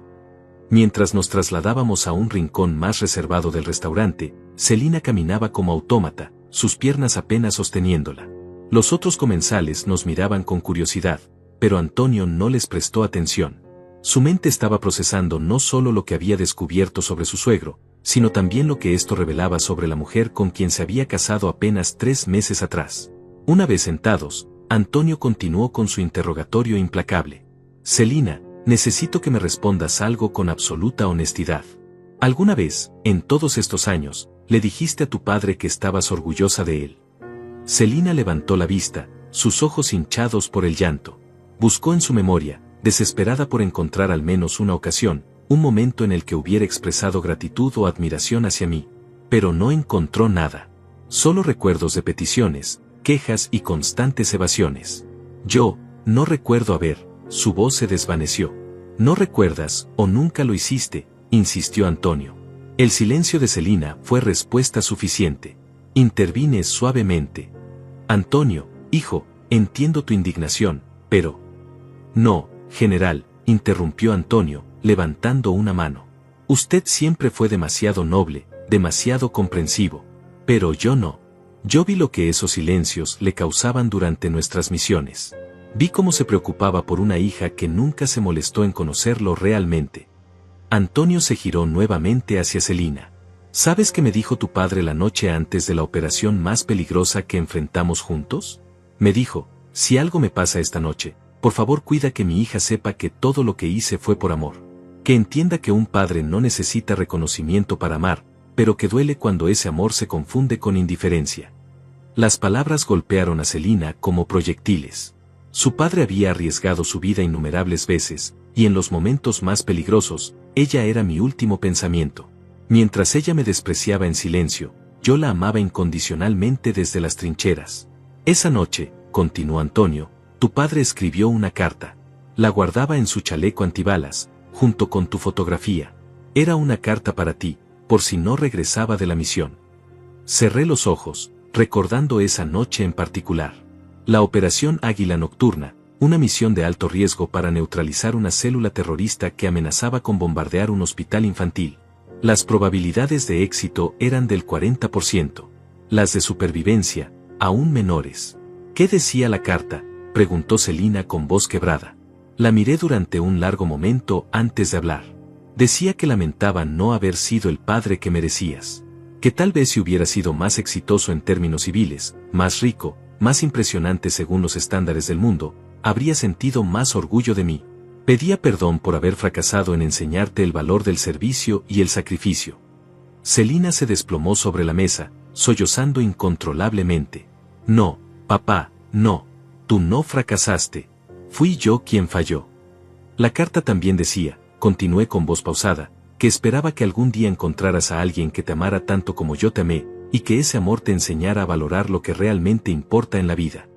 Mientras nos trasladábamos a un rincón más reservado del restaurante, Celina caminaba como autómata, sus piernas apenas sosteniéndola. Los otros comensales nos miraban con curiosidad, pero Antonio no les prestó atención. Su mente estaba procesando no solo lo que había descubierto sobre su suegro, sino también lo que esto revelaba sobre la mujer con quien se había casado apenas 3 meses atrás. Una vez sentados, Antonio continuó con su interrogatorio implacable. «Celina, necesito que me respondas algo con absoluta honestidad. ¿Alguna vez, en todos estos años, le dijiste a tu padre que estabas orgullosa de él?». Celina levantó la vista, sus ojos hinchados por el llanto. Buscó en su memoria, desesperada por encontrar al menos una ocasión, un momento en el que hubiera expresado gratitud o admiración hacia mí, pero no encontró nada. Solo recuerdos de peticiones, quejas y constantes evasiones. «Yo, no recuerdo haber», su voz se desvaneció. «No recuerdas, o nunca lo hiciste», insistió Antonio. El silencio de Celina fue respuesta suficiente. Intervine suavemente. «Antonio, hijo, entiendo tu indignación, pero...». «No, general», interrumpió Antonio, levantando una mano. «Usted siempre fue demasiado noble, demasiado comprensivo. Pero yo no. Yo vi lo que esos silencios le causaban durante nuestras misiones. Vi cómo se preocupaba por una hija que nunca se molestó en conocerlo realmente». Antonio se giró nuevamente hacia Celina. ¿Sabes qué me dijo tu padre la noche antes de la operación más peligrosa que enfrentamos juntos? Me dijo, si algo me pasa esta noche, por favor cuida que mi hija sepa que todo lo que hice fue por amor. Que entienda que un padre no necesita reconocimiento para amar, pero que duele cuando ese amor se confunde con indiferencia. Las palabras golpearon a Celina como proyectiles. Su padre había arriesgado su vida innumerables veces, y en los momentos más peligrosos, ella era mi último pensamiento. Mientras ella me despreciaba en silencio, yo la amaba incondicionalmente desde las trincheras. Esa noche, continuó Antonio, tu padre escribió una carta. La guardaba en su chaleco antibalas, junto con tu fotografía. Era una carta para ti, por si no regresaba de la misión. Cerré los ojos, recordando esa noche en particular. La Operación Águila Nocturna, una misión de alto riesgo para neutralizar una célula terrorista que amenazaba con bombardear un hospital infantil. Las probabilidades de éxito eran del 40%. Las de supervivencia, aún menores. ¿Qué decía la carta?, preguntó Celina con voz quebrada. La miré durante un largo momento antes de hablar. Decía que lamentaba no haber sido el padre que merecías. Que tal vez si hubiera sido más exitoso en términos civiles, más rico, más impresionante según los estándares del mundo, habría sentido más orgullo de mí. Pedía perdón por haber fracasado en enseñarte el valor del servicio y el sacrificio. Celina se desplomó sobre la mesa, sollozando incontrolablemente. No, papá, no. Tú no fracasaste. Fui yo quien falló. La carta también decía, continué con voz pausada, que esperaba que algún día encontraras a alguien que te amara tanto como yo te amé, y que ese amor te enseñara a valorar lo que realmente importa en la vida.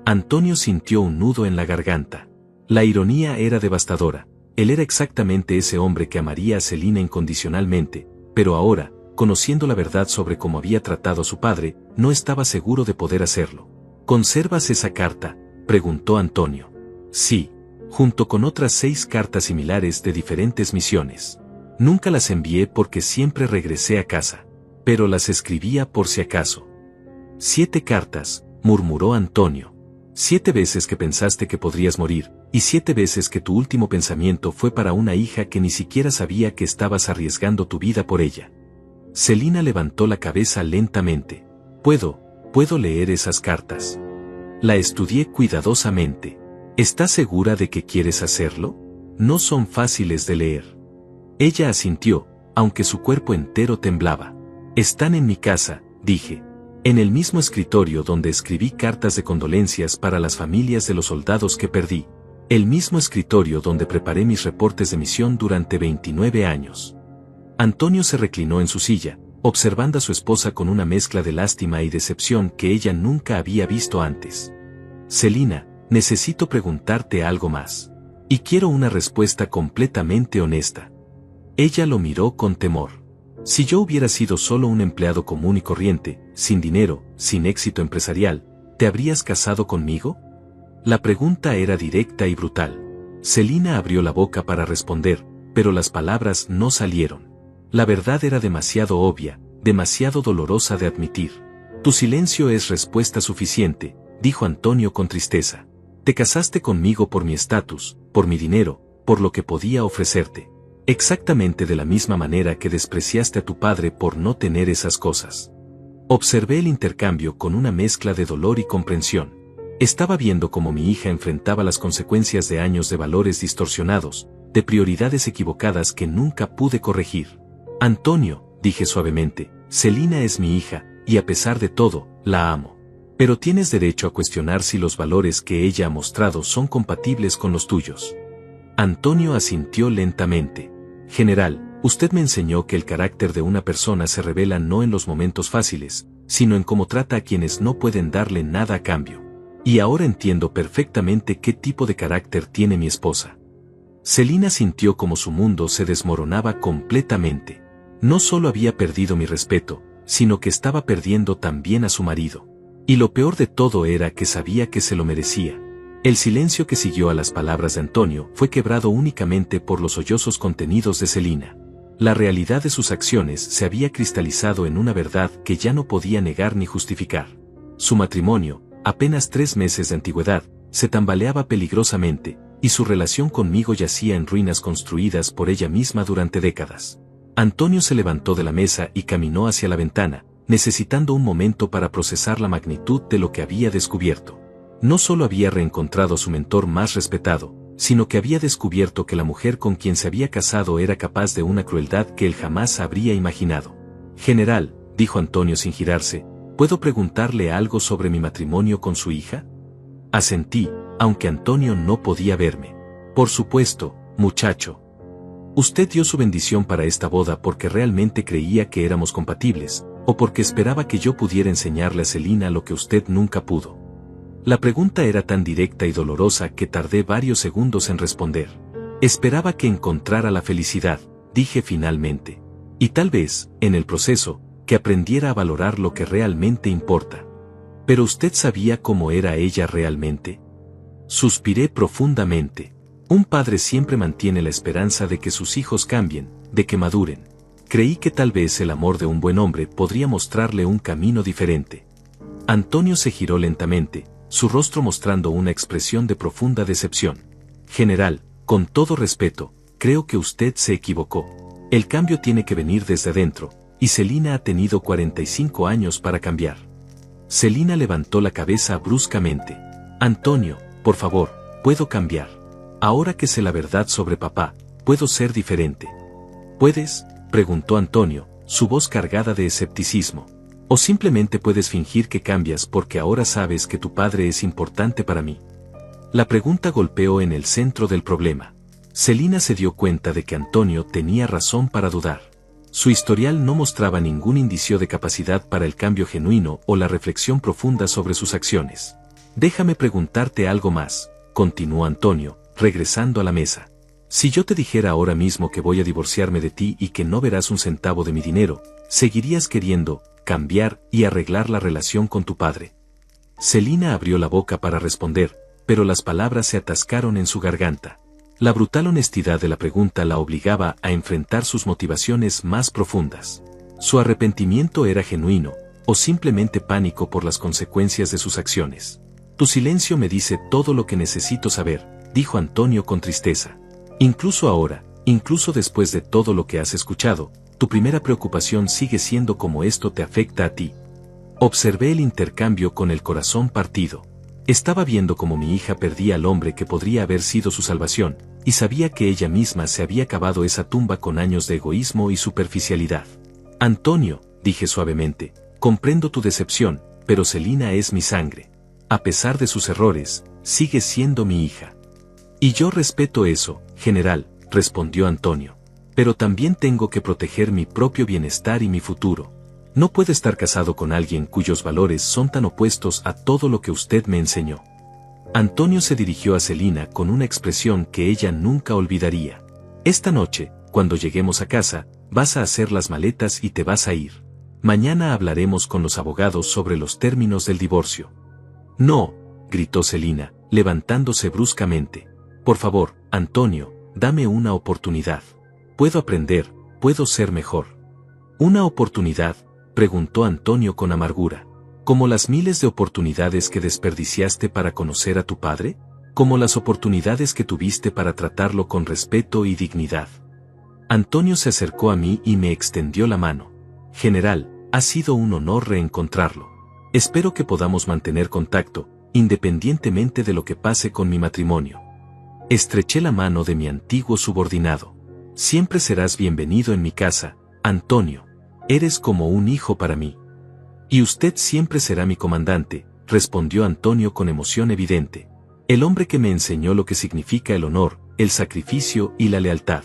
Antonio sintió un nudo en la garganta. La ironía era devastadora. Él era exactamente ese hombre que amaría a Celina incondicionalmente, pero ahora, conociendo la verdad sobre cómo había tratado a su padre, no estaba seguro de poder hacerlo. ¿Conservas esa carta?, preguntó Antonio. Sí, junto con otras 6 cartas similares de diferentes misiones. Nunca las envié porque siempre regresé a casa, pero las escribía por si acaso. 7 cartas, murmuró Antonio. 7 veces que pensaste que podrías morir, y 7 veces que tu último pensamiento fue para una hija que ni siquiera sabía que estabas arriesgando tu vida por ella. Celina levantó la cabeza lentamente. ¿Puedo leer esas cartas? La estudié cuidadosamente. ¿Estás segura de que quieres hacerlo? No son fáciles de leer. Ella asintió, aunque su cuerpo entero temblaba. Están en mi casa, dije. En el mismo escritorio donde escribí cartas de condolencias para las familias de los soldados que perdí. El mismo escritorio donde preparé mis reportes de misión durante 29 años. Antonio se reclinó en su silla, observando a su esposa con una mezcla de lástima y decepción que ella nunca había visto antes. Celina, necesito preguntarte algo más. Y quiero una respuesta completamente honesta. Ella lo miró con temor. Si yo hubiera sido solo un empleado común y corriente, sin dinero, sin éxito empresarial, ¿te habrías casado conmigo? La pregunta era directa y brutal. Celina abrió la boca para responder, pero las palabras no salieron. La verdad era demasiado obvia, demasiado dolorosa de admitir. Tu silencio es respuesta suficiente, dijo Antonio con tristeza. Te casaste conmigo por mi estatus, por mi dinero, por lo que podía ofrecerte. Exactamente de la misma manera que despreciaste a tu padre por no tener esas cosas. Observé el intercambio con una mezcla de dolor y comprensión. Estaba viendo cómo mi hija enfrentaba las consecuencias de años de valores distorsionados, de prioridades equivocadas que nunca pude corregir. Antonio, dije suavemente, Celina es mi hija, y a pesar de todo, la amo. Pero tienes derecho a cuestionar si los valores que ella ha mostrado son compatibles con los tuyos. Antonio asintió lentamente. General, usted me enseñó que el carácter de una persona se revela no en los momentos fáciles, sino en cómo trata a quienes no pueden darle nada a cambio. Y ahora entiendo perfectamente qué tipo de carácter tiene mi esposa. Celina sintió como su mundo se desmoronaba completamente. No solo había perdido mi respeto, sino que estaba perdiendo también a su marido. Y lo peor de todo era que sabía que se lo merecía. El silencio que siguió a las palabras de Antonio fue quebrado únicamente por los sollozos contenidos de Celina. La realidad de sus acciones se había cristalizado en una verdad que ya no podía negar ni justificar. Su matrimonio, apenas 3 meses de antigüedad, se tambaleaba peligrosamente, y su relación conmigo yacía en ruinas construidas por ella misma durante décadas. Antonio se levantó de la mesa y caminó hacia la ventana, necesitando un momento para procesar la magnitud de lo que había descubierto. No solo había reencontrado a su mentor más respetado, sino que había descubierto que la mujer con quien se había casado era capaz de una crueldad que él jamás habría imaginado. General, dijo Antonio sin girarse, ¿puedo preguntarle algo sobre mi matrimonio con su hija? Asentí, aunque Antonio no podía verme. Por supuesto, muchacho. Usted dio su bendición para esta boda porque realmente creía que éramos compatibles, o porque esperaba que yo pudiera enseñarle a Celina lo que usted nunca pudo. La pregunta era tan directa y dolorosa que tardé varios segundos en responder. Esperaba que encontrara la felicidad, dije finalmente. Y tal vez, en el proceso, que aprendiera a valorar lo que realmente importa. ¿Pero usted sabía cómo era ella realmente? Suspiré profundamente. Un padre siempre mantiene la esperanza de que sus hijos cambien, de que maduren. Creí que tal vez el amor de un buen hombre podría mostrarle un camino diferente. Antonio se giró lentamente, su rostro mostrando una expresión de profunda decepción. General, con todo respeto, creo que usted se equivocó. El cambio tiene que venir desde adentro, y Celina ha tenido 45 años para cambiar. Celina levantó la cabeza bruscamente. Antonio, por favor, puedo cambiar. Ahora que sé la verdad sobre papá, puedo ser diferente. ¿Puedes?, preguntó Antonio, su voz cargada de escepticismo. ¿O simplemente puedes fingir que cambias porque ahora sabes que tu padre es importante para mí? La pregunta golpeó en el centro del problema. Celina se dio cuenta de que Antonio tenía razón para dudar. Su historial no mostraba ningún indicio de capacidad para el cambio genuino o la reflexión profunda sobre sus acciones. Déjame preguntarte algo más, continuó Antonio, regresando a la mesa. Si yo te dijera ahora mismo que voy a divorciarme de ti y que no verás un centavo de mi dinero, ¿seguirías queriendo cambiar y arreglar la relación con tu padre? Celina abrió la boca para responder, pero las palabras se atascaron en su garganta. La brutal honestidad de la pregunta la obligaba a enfrentar sus motivaciones más profundas. ¿Su arrepentimiento era genuino, o simplemente pánico por las consecuencias de sus acciones? Tu silencio me dice todo lo que necesito saber, dijo Antonio con tristeza. Incluso ahora, incluso después de todo lo que has escuchado, tu primera preocupación sigue siendo cómo esto te afecta a ti. Observé el intercambio con el corazón partido. Estaba viendo cómo mi hija perdía al hombre que podría haber sido su salvación, y sabía que ella misma se había cavado esa tumba con años de egoísmo y superficialidad. Antonio, dije suavemente, comprendo tu decepción, pero Celina es mi sangre. A pesar de sus errores, sigue siendo mi hija. Y yo respeto eso, general, respondió Antonio. Pero también tengo que proteger mi propio bienestar y mi futuro. No puedo estar casado con alguien cuyos valores son tan opuestos a todo lo que usted me enseñó. Antonio se dirigió a Celina con una expresión que ella nunca olvidaría. Esta noche, cuando lleguemos a casa, vas a hacer las maletas y te vas a ir. Mañana hablaremos con los abogados sobre los términos del divorcio. No, gritó Celina, levantándose bruscamente. Por favor, Antonio, dame una oportunidad. Puedo aprender, puedo ser mejor. ¿Una oportunidad?, preguntó Antonio con amargura. ¿Como las miles de oportunidades que desperdiciaste para conocer a tu padre? ¿Como las oportunidades que tuviste para tratarlo con respeto y dignidad? Antonio se acercó a mí y me extendió la mano. General, ha sido un honor reencontrarlo. Espero que podamos mantener contacto, independientemente de lo que pase con mi matrimonio. Estreché la mano de mi antiguo subordinado. Siempre serás bienvenido en mi casa, Antonio. Eres como un hijo para mí. Y usted siempre será mi comandante, respondió Antonio con emoción evidente. El hombre que me enseñó lo que significa el honor, el sacrificio y la lealtad.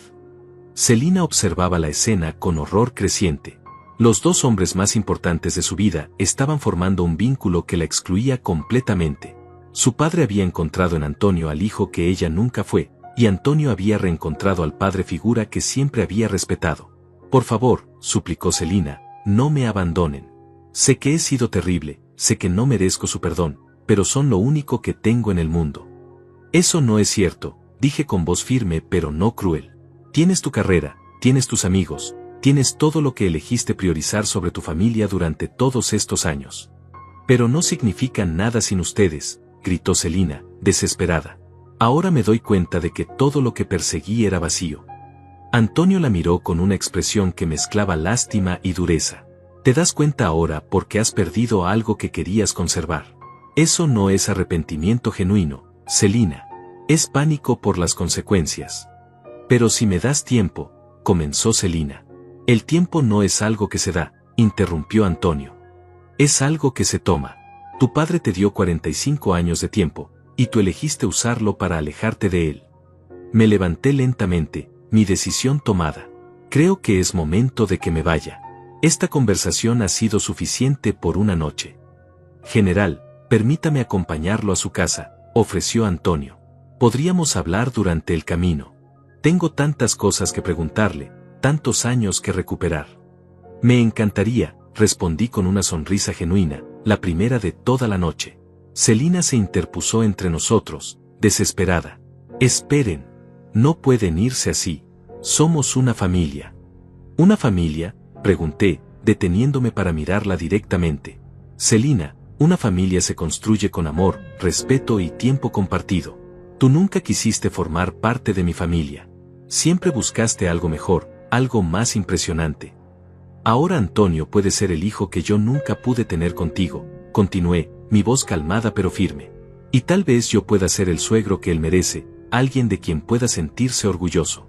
Celina observaba la escena con horror creciente. Los dos hombres más importantes de su vida estaban formando un vínculo que la excluía completamente. Su padre había encontrado en Antonio al hijo que ella nunca fue, y Antonio había reencontrado al padre figura que siempre había respetado. Por favor, suplicó Celina, no me abandonen. Sé que he sido terrible, sé que no merezco su perdón, pero son lo único que tengo en el mundo. Eso no es cierto, dije con voz firme pero no cruel. Tienes tu carrera, tienes tus amigos, tienes todo lo que elegiste priorizar sobre tu familia durante todos estos años. Pero no significan nada sin ustedes, gritó Celina, desesperada. Ahora me doy cuenta de que todo lo que perseguí era vacío. Antonio la miró con una expresión que mezclaba lástima y dureza. Te das cuenta ahora porque has perdido algo que querías conservar. Eso no es arrepentimiento genuino, Celina. Es pánico por las consecuencias. Pero si me das tiempo, comenzó Celina. El tiempo no es algo que se da, interrumpió Antonio. Es algo que se toma. Tu padre te dio 45 años de tiempo, y tú elegiste usarlo para alejarte de él. Me levanté lentamente, mi decisión tomada. Creo que es momento de que me vaya. Esta conversación ha sido suficiente por una noche. General, permítame acompañarlo a su casa, ofreció Antonio. Podríamos hablar durante el camino. Tengo tantas cosas que preguntarle, tantos años que recuperar. Me encantaría, respondí con una sonrisa genuina, la primera de toda la noche. Celina se interpuso entre nosotros, desesperada. Esperen. No pueden irse así. Somos una familia. ¿Una familia?, pregunté, deteniéndome para mirarla directamente. Celina, una familia se construye con amor, respeto y tiempo compartido. Tú nunca quisiste formar parte de mi familia. Siempre buscaste algo mejor, algo más impresionante. Ahora Antonio puede ser el hijo que yo nunca pude tener contigo, continué, mi voz calmada pero firme. Y tal vez yo pueda ser el suegro que él merece, alguien de quien pueda sentirse orgulloso.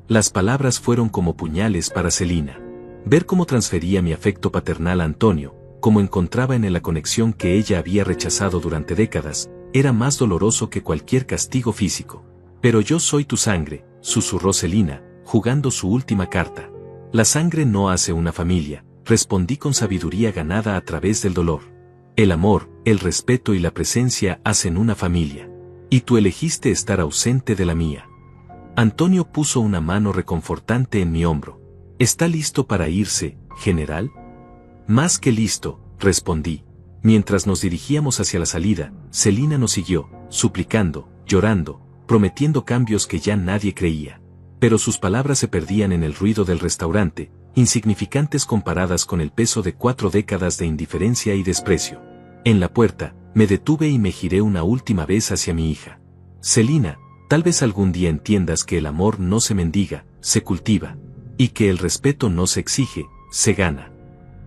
Las palabras fueron como puñales para Celina. Ver cómo transfería mi afecto paternal a Antonio, cómo encontraba en él la conexión que ella había rechazado durante décadas, era más doloroso que cualquier castigo físico. Pero yo soy tu sangre, susurró Celina, jugando su última carta. La sangre no hace una familia, respondí con sabiduría ganada a través del dolor. El amor, el respeto y la presencia hacen una familia. Y tú elegiste estar ausente de la mía. Antonio puso una mano reconfortante en mi hombro. ¿Está listo para irse, general? Más que listo, respondí. Mientras nos dirigíamos hacia la salida, Celina nos siguió, suplicando, llorando, prometiendo cambios que ya nadie creía. Pero sus palabras se perdían en el ruido del restaurante, insignificantes comparadas con el peso de 4 décadas de indiferencia y desprecio. En la puerta, me detuve y me giré una última vez hacia mi hija. Celina, tal vez algún día entiendas que el amor no se mendiga, se cultiva, y que el respeto no se exige, se gana.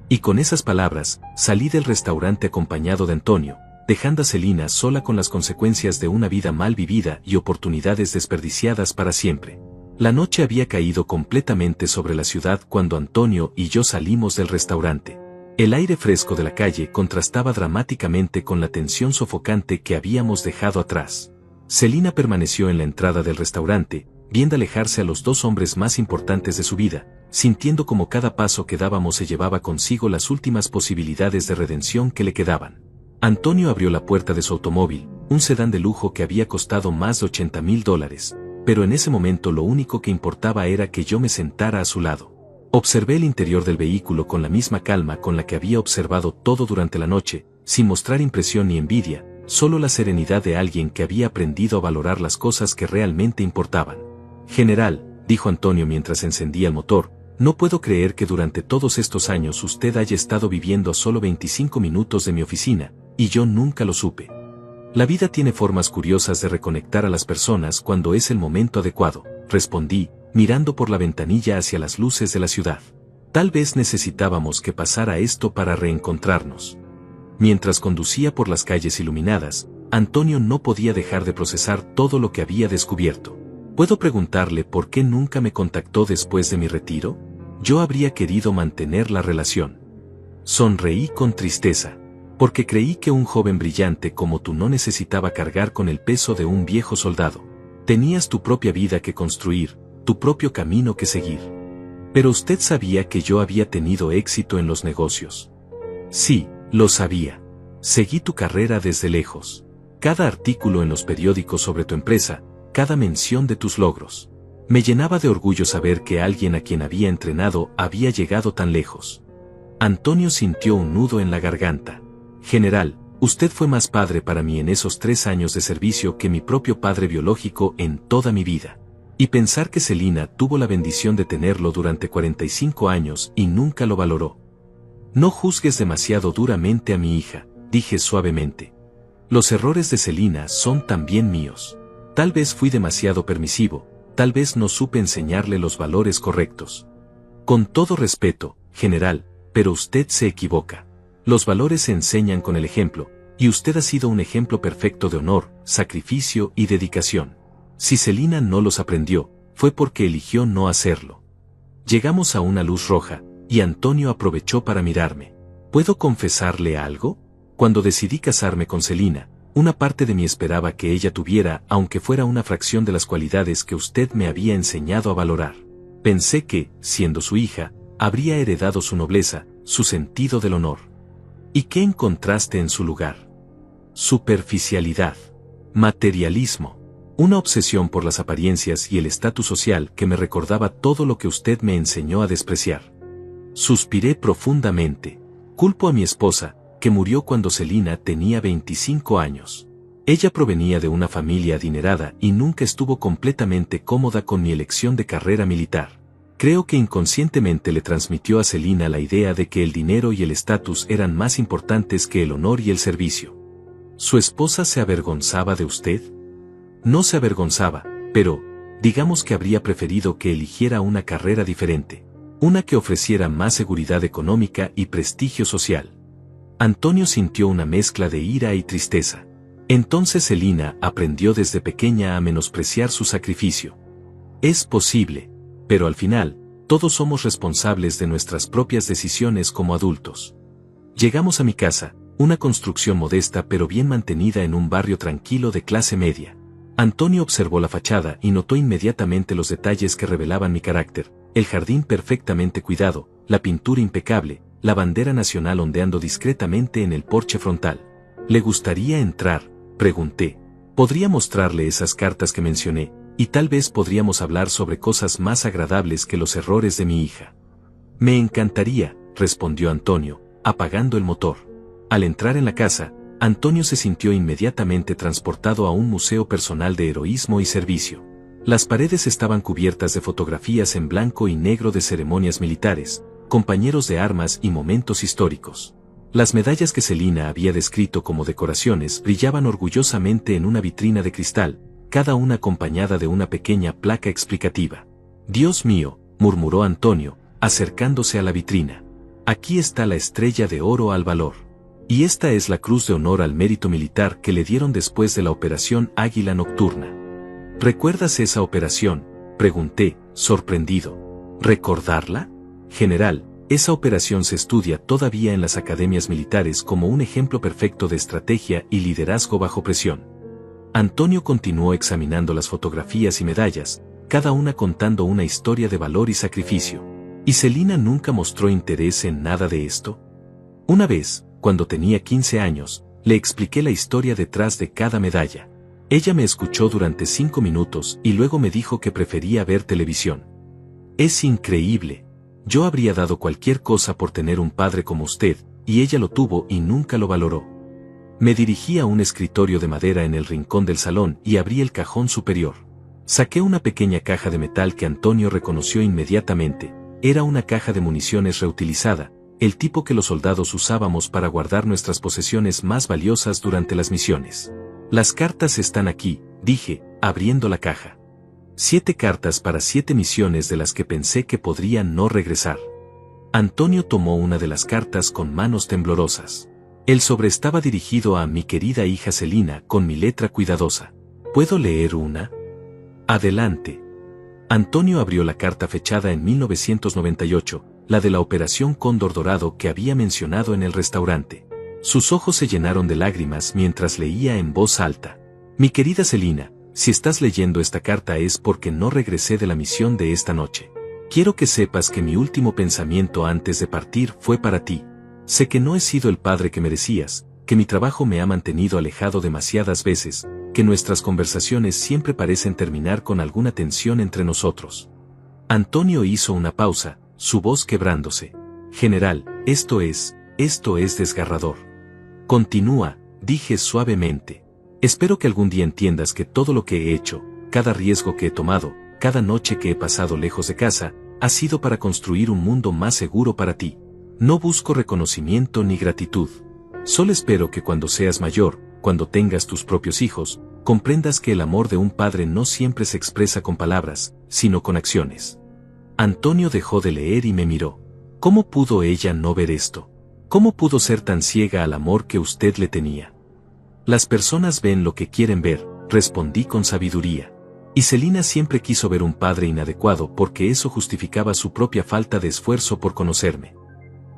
Y con esas palabras, salí del restaurante acompañado de Antonio, dejando a Celina sola con las consecuencias de una vida mal vivida y oportunidades desperdiciadas para siempre. La noche había caído completamente sobre la ciudad cuando Antonio y yo salimos del restaurante. El aire fresco de la calle contrastaba dramáticamente con la tensión sofocante que habíamos dejado atrás. Celina permaneció en la entrada del restaurante, viendo alejarse a los 2 hombres más importantes de su vida, sintiendo como cada paso que dábamos se llevaba consigo las últimas posibilidades de redención que le quedaban. Antonio abrió la puerta de su automóvil, un sedán de lujo que había costado más de $80,000, pero en ese momento lo único que importaba era que yo me sentara a su lado. Observé el interior del vehículo con la misma calma con la que había observado todo durante la noche, sin mostrar impresión ni envidia, solo la serenidad de alguien que había aprendido a valorar las cosas que realmente importaban. General, dijo Antonio mientras encendía el motor, no puedo creer que durante todos estos años usted haya estado viviendo a solo 25 minutos de mi oficina, y yo nunca lo supe. La vida tiene formas curiosas de reconectar a las personas cuando es el momento adecuado, respondí, mirando por la ventanilla hacia las luces de la ciudad. Tal vez necesitábamos que pasara esto para reencontrarnos. Mientras conducía por las calles iluminadas, Antonio no podía dejar de procesar todo lo que había descubierto. ¿Puedo preguntarle por qué nunca me contactó después de mi retiro? Yo habría querido mantener la relación. Sonreí con tristeza, porque creí que un joven brillante como tú no necesitaba cargar con el peso de un viejo soldado. Tenías tu propia vida que construir, tu propio camino que seguir. Pero usted sabía que yo había tenido éxito en los negocios. Sí, lo sabía. Seguí tu carrera desde lejos. Cada artículo en los periódicos sobre tu empresa, cada mención de tus logros. Me llenaba de orgullo saber que alguien a quien había entrenado había llegado tan lejos. Antonio sintió un nudo en la garganta. General, usted fue más padre para mí en esos 3 años de servicio que mi propio padre biológico en toda mi vida. Y pensar que Celina tuvo la bendición de tenerlo durante 45 años y nunca lo valoró. No juzgues demasiado duramente a mi hija, dije suavemente. Los errores de Celina son también míos. Tal vez fui demasiado permisivo, tal vez no supe enseñarle los valores correctos. Con todo respeto, general, pero usted se equivoca. Los valores se enseñan con el ejemplo, y usted ha sido un ejemplo perfecto de honor, sacrificio y dedicación. Si Celina no los aprendió, fue porque eligió no hacerlo. Llegamos a una luz roja, y Antonio aprovechó para mirarme. ¿Puedo confesarle algo? Cuando decidí casarme con Celina, una parte de mí esperaba que ella tuviera, aunque fuera una fracción de las cualidades que usted me había enseñado a valorar. Pensé que, siendo su hija, habría heredado su nobleza, su sentido del honor. ¿Y qué encontraste en su lugar? Superficialidad, materialismo, una obsesión por las apariencias y el estatus social que me recordaba todo lo que usted me enseñó a despreciar. Suspiré profundamente. Culpo a mi esposa, que murió cuando Celina tenía 25 años. Ella provenía de una familia adinerada y nunca estuvo completamente cómoda con mi elección de carrera militar. Creo que inconscientemente le transmitió a Celina la idea de que el dinero y el estatus eran más importantes que el honor y el servicio. ¿Su esposa se avergonzaba de usted? No se avergonzaba, pero, digamos que habría preferido que eligiera una carrera diferente, una que ofreciera más seguridad económica y prestigio social. Antonio sintió una mezcla de ira y tristeza. Entonces Celina aprendió desde pequeña a menospreciar su sacrificio. Es posible, pero al final, todos somos responsables de nuestras propias decisiones como adultos. Llegamos a mi casa, una construcción modesta pero bien mantenida en un barrio tranquilo de clase media. Antonio observó la fachada y notó inmediatamente los detalles que revelaban mi carácter: el jardín perfectamente cuidado, la pintura impecable, la bandera nacional ondeando discretamente en el porche frontal. ¿Le gustaría entrar?, pregunté. Podría mostrarle esas cartas que mencioné, y tal vez podríamos hablar sobre cosas más agradables que los errores de mi hija. Me encantaría, respondió Antonio, apagando el motor. Al entrar en la casa, Antonio se sintió inmediatamente transportado a un museo personal de heroísmo y servicio. Las paredes estaban cubiertas de fotografías en blanco y negro de ceremonias militares, compañeros de armas y momentos históricos. Las medallas que Celina había descrito como decoraciones brillaban orgullosamente en una vitrina de cristal, cada una acompañada de una pequeña placa explicativa. «Dios mío», murmuró Antonio, acercándose a la vitrina. «Aquí está la estrella de oro al valor. Y esta es la cruz de honor al mérito militar que le dieron después de la Operación Águila Nocturna». «¿Recuerdas esa operación?», pregunté, sorprendido. «¿Recordarla? General, esa operación se estudia todavía en las academias militares como un ejemplo perfecto de estrategia y liderazgo bajo presión». Antonio continuó examinando las fotografías y medallas, cada una contando una historia de valor y sacrificio. ¿Y Celina nunca mostró interés en nada de esto? Una vez, cuando tenía 15 años, le expliqué la historia detrás de cada medalla. Ella me escuchó durante 5 minutos y luego me dijo que prefería ver televisión. «Es increíble. Yo habría dado cualquier cosa por tener un padre como usted, y ella lo tuvo y nunca lo valoró». Me dirigí a un escritorio de madera en el rincón del salón y abrí el cajón superior. Saqué una pequeña caja de metal que Antonio reconoció inmediatamente. Era una caja de municiones reutilizada, el tipo que los soldados usábamos para guardar nuestras posesiones más valiosas durante las misiones. «Las cartas están aquí», dije, abriendo la caja. 7 cartas para 7 misiones de las que pensé que podrían no regresar. Antonio tomó una de las cartas con manos temblorosas. El sobre estaba dirigido a mi querida hija Celina con mi letra cuidadosa. ¿Puedo leer una? Adelante. Antonio abrió la carta fechada en 1998, la de la Operación Cóndor Dorado que había mencionado en el restaurante. Sus ojos se llenaron de lágrimas mientras leía en voz alta. Mi querida Celina, si estás leyendo esta carta es porque no regresé de la misión de esta noche. Quiero que sepas que mi último pensamiento antes de partir fue para ti. Sé que no he sido el padre que merecías, que mi trabajo me ha mantenido alejado demasiadas veces, que nuestras conversaciones siempre parecen terminar con alguna tensión entre nosotros. Antonio hizo una pausa, su voz quebrándose. General, esto es desgarrador. Continúa, dije suavemente. Espero que algún día entiendas que todo lo que he hecho, cada riesgo que he tomado, cada noche que he pasado lejos de casa, ha sido para construir un mundo más seguro para ti. No busco reconocimiento ni gratitud. Solo espero que cuando seas mayor, cuando tengas tus propios hijos, comprendas que el amor de un padre no siempre se expresa con palabras, sino con acciones. Antonio dejó de leer y me miró. ¿Cómo pudo ella no ver esto? ¿Cómo pudo ser tan ciega al amor que usted le tenía? Las personas ven lo que quieren ver, respondí con sabiduría. Y Celina siempre quiso ver un padre inadecuado porque eso justificaba su propia falta de esfuerzo por conocerme.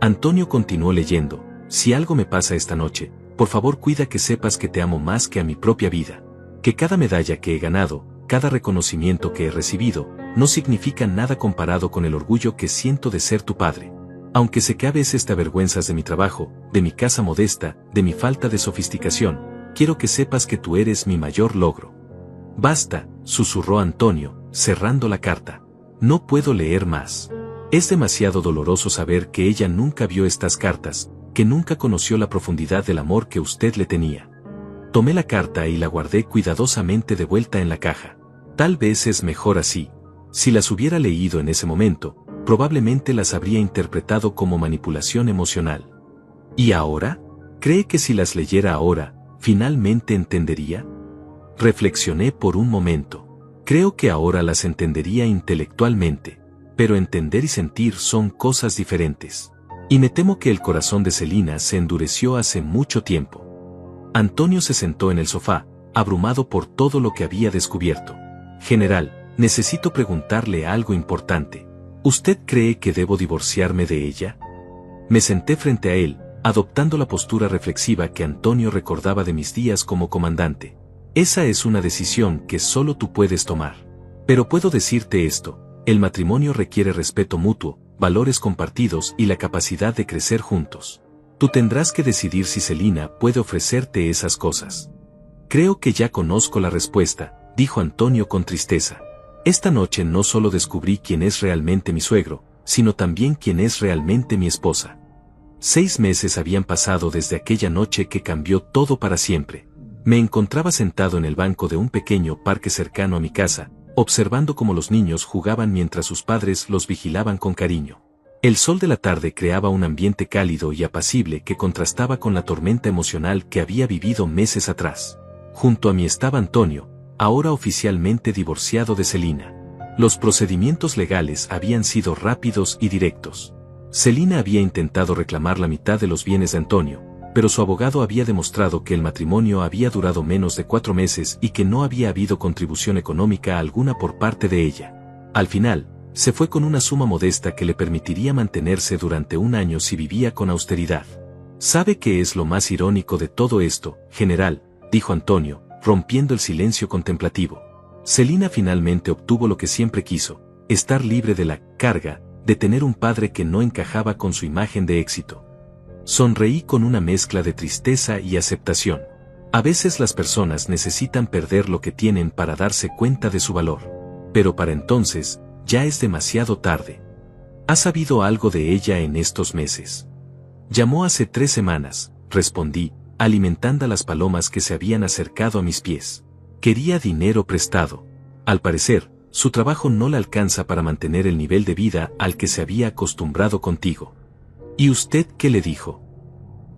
Antonio continuó leyendo. Si algo me pasa esta noche, por favor cuida que sepas que te amo más que a mi propia vida. Que cada medalla que he ganado, cada reconocimiento que he recibido, no significa nada comparado con el orgullo que siento de ser tu padre. Aunque sé que a veces te avergüenzas de mi trabajo, de mi casa modesta, de mi falta de sofisticación, quiero que sepas que tú eres mi mayor logro. Basta, susurró Antonio, cerrando la carta. No puedo leer más. Es demasiado doloroso saber que ella nunca vio estas cartas, que nunca conoció la profundidad del amor que usted le tenía. Tomé la carta y la guardé cuidadosamente de vuelta en la caja. Tal vez es mejor así. Si las hubiera leído en ese momento, probablemente las habría interpretado como manipulación emocional. ¿Y ahora? ¿Cree que si las leyera ahora, finalmente entendería? Reflexioné por un momento. Creo que ahora las entendería intelectualmente, pero entender y sentir son cosas diferentes. Y me temo que el corazón de Celina se endureció hace mucho tiempo. Antonio se sentó en el sofá, abrumado por todo lo que había descubierto. General, necesito preguntarle algo importante. ¿Usted cree que debo divorciarme de ella? Me senté frente a él, adoptando la postura reflexiva que Antonio recordaba de mis días como comandante. Esa es una decisión que solo tú puedes tomar. Pero puedo decirte esto, el matrimonio requiere respeto mutuo, valores compartidos y la capacidad de crecer juntos. Tú tendrás que decidir si Celina puede ofrecerte esas cosas. Creo que ya conozco la respuesta, dijo Antonio con tristeza. Esta noche no solo descubrí quién es realmente mi suegro, sino también quién es realmente mi esposa. 6 meses habían pasado desde aquella noche que cambió todo para siempre. Me encontraba sentado en el banco de un pequeño parque cercano a mi casa, observando cómo los niños jugaban mientras sus padres los vigilaban con cariño. El sol de la tarde creaba un ambiente cálido y apacible que contrastaba con la tormenta emocional que había vivido meses atrás. Junto a mí estaba Antonio, ahora oficialmente divorciado de Celina. Los procedimientos legales habían sido rápidos y directos. Celina había intentado reclamar la mitad de los bienes de Antonio, pero su abogado había demostrado que el matrimonio había durado menos de 4 meses y que no había habido contribución económica alguna por parte de ella. Al final, se fue con una suma modesta que le permitiría mantenerse durante 1 año si vivía con austeridad. ¿Sabe qué es lo más irónico de todo esto, general?, dijo Antonio, rompiendo el silencio contemplativo. Celina finalmente obtuvo lo que siempre quiso, estar libre de la carga de tener un padre que no encajaba con su imagen de éxito. Sonreí con una mezcla de tristeza y aceptación. A veces las personas necesitan perder lo que tienen para darse cuenta de su valor. Pero para entonces, ya es demasiado tarde. ¿Has sabido algo de ella en estos meses? Llamó hace 3 semanas, respondí, alimentando a las palomas que se habían acercado a mis pies. Quería dinero prestado. Al parecer, su trabajo no le alcanza para mantener el nivel de vida al que se había acostumbrado contigo. ¿Y usted qué le dijo?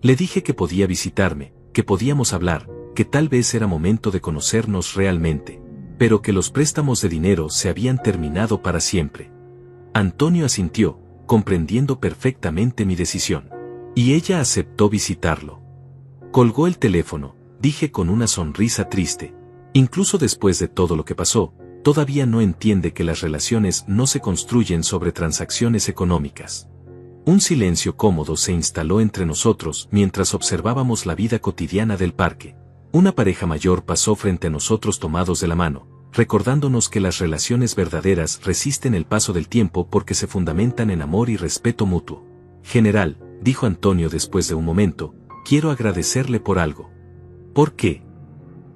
Le dije que podía visitarme, que podíamos hablar, que tal vez era momento de conocernos realmente, pero que los préstamos de dinero se habían terminado para siempre. Antonio asintió, comprendiendo perfectamente mi decisión. Y ella aceptó visitarlo. Colgó el teléfono, dije con una sonrisa triste. Incluso después de todo lo que pasó, todavía no entiende que las relaciones no se construyen sobre transacciones económicas. Un silencio cómodo se instaló entre nosotros mientras observábamos la vida cotidiana del parque. Una pareja mayor pasó frente a nosotros tomados de la mano, recordándonos que las relaciones verdaderas resisten el paso del tiempo porque se fundamentan en amor y respeto mutuo. General, dijo Antonio después de un momento, quiero agradecerle por algo. ¿Por qué?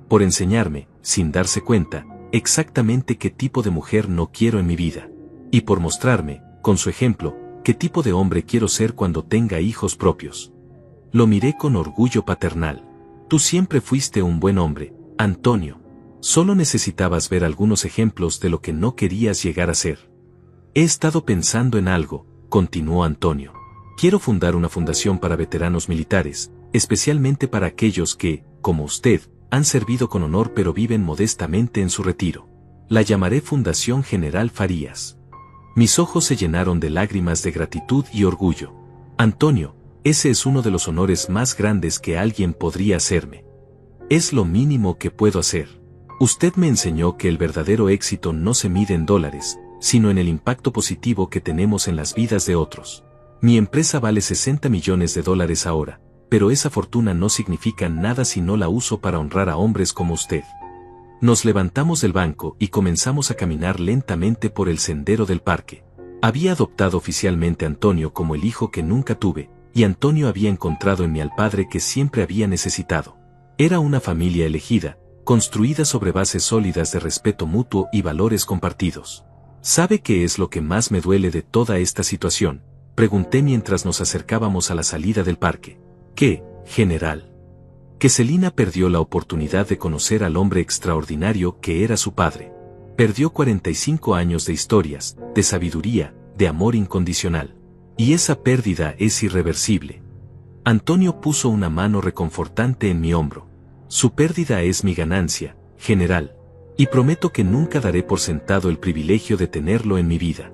Por enseñarme, sin darse cuenta, exactamente qué tipo de mujer no quiero en mi vida. Y por mostrarme, con su ejemplo, qué tipo de hombre quiero ser cuando tenga hijos propios. Lo miré con orgullo paternal. Tú siempre fuiste un buen hombre, Antonio. Solo necesitabas ver algunos ejemplos de lo que no querías llegar a ser. He estado pensando en algo, continuó Antonio. Quiero fundar una fundación para veteranos militares, especialmente para aquellos que, como usted, han servido con honor pero viven modestamente en su retiro. La llamaré Fundación General Farías. Mis ojos se llenaron de lágrimas de gratitud y orgullo. Antonio, ese es uno de los honores más grandes que alguien podría hacerme. Es lo mínimo que puedo hacer. Usted me enseñó que el verdadero éxito no se mide en dólares, sino en el impacto positivo que tenemos en las vidas de otros. Mi empresa vale $60 millones ahora, pero esa fortuna no significa nada si no la uso para honrar a hombres como usted. Nos levantamos del banco y comenzamos a caminar lentamente por el sendero del parque. Había adoptado oficialmente a Antonio como el hijo que nunca tuve, y Antonio había encontrado en mí al padre que siempre había necesitado. Era una familia elegida, construida sobre bases sólidas de respeto mutuo y valores compartidos. ¿Sabe qué es lo que más me duele de toda esta situación?, pregunté mientras nos acercábamos a la salida del parque. ¿Qué, general? Que Celina perdió la oportunidad de conocer al hombre extraordinario que era su padre. Perdió 45 años de historias, de sabiduría, de amor incondicional. Y esa pérdida es irreversible. Antonio puso una mano reconfortante en mi hombro. Su pérdida es mi ganancia, general. Y prometo que nunca daré por sentado el privilegio de tenerlo en mi vida.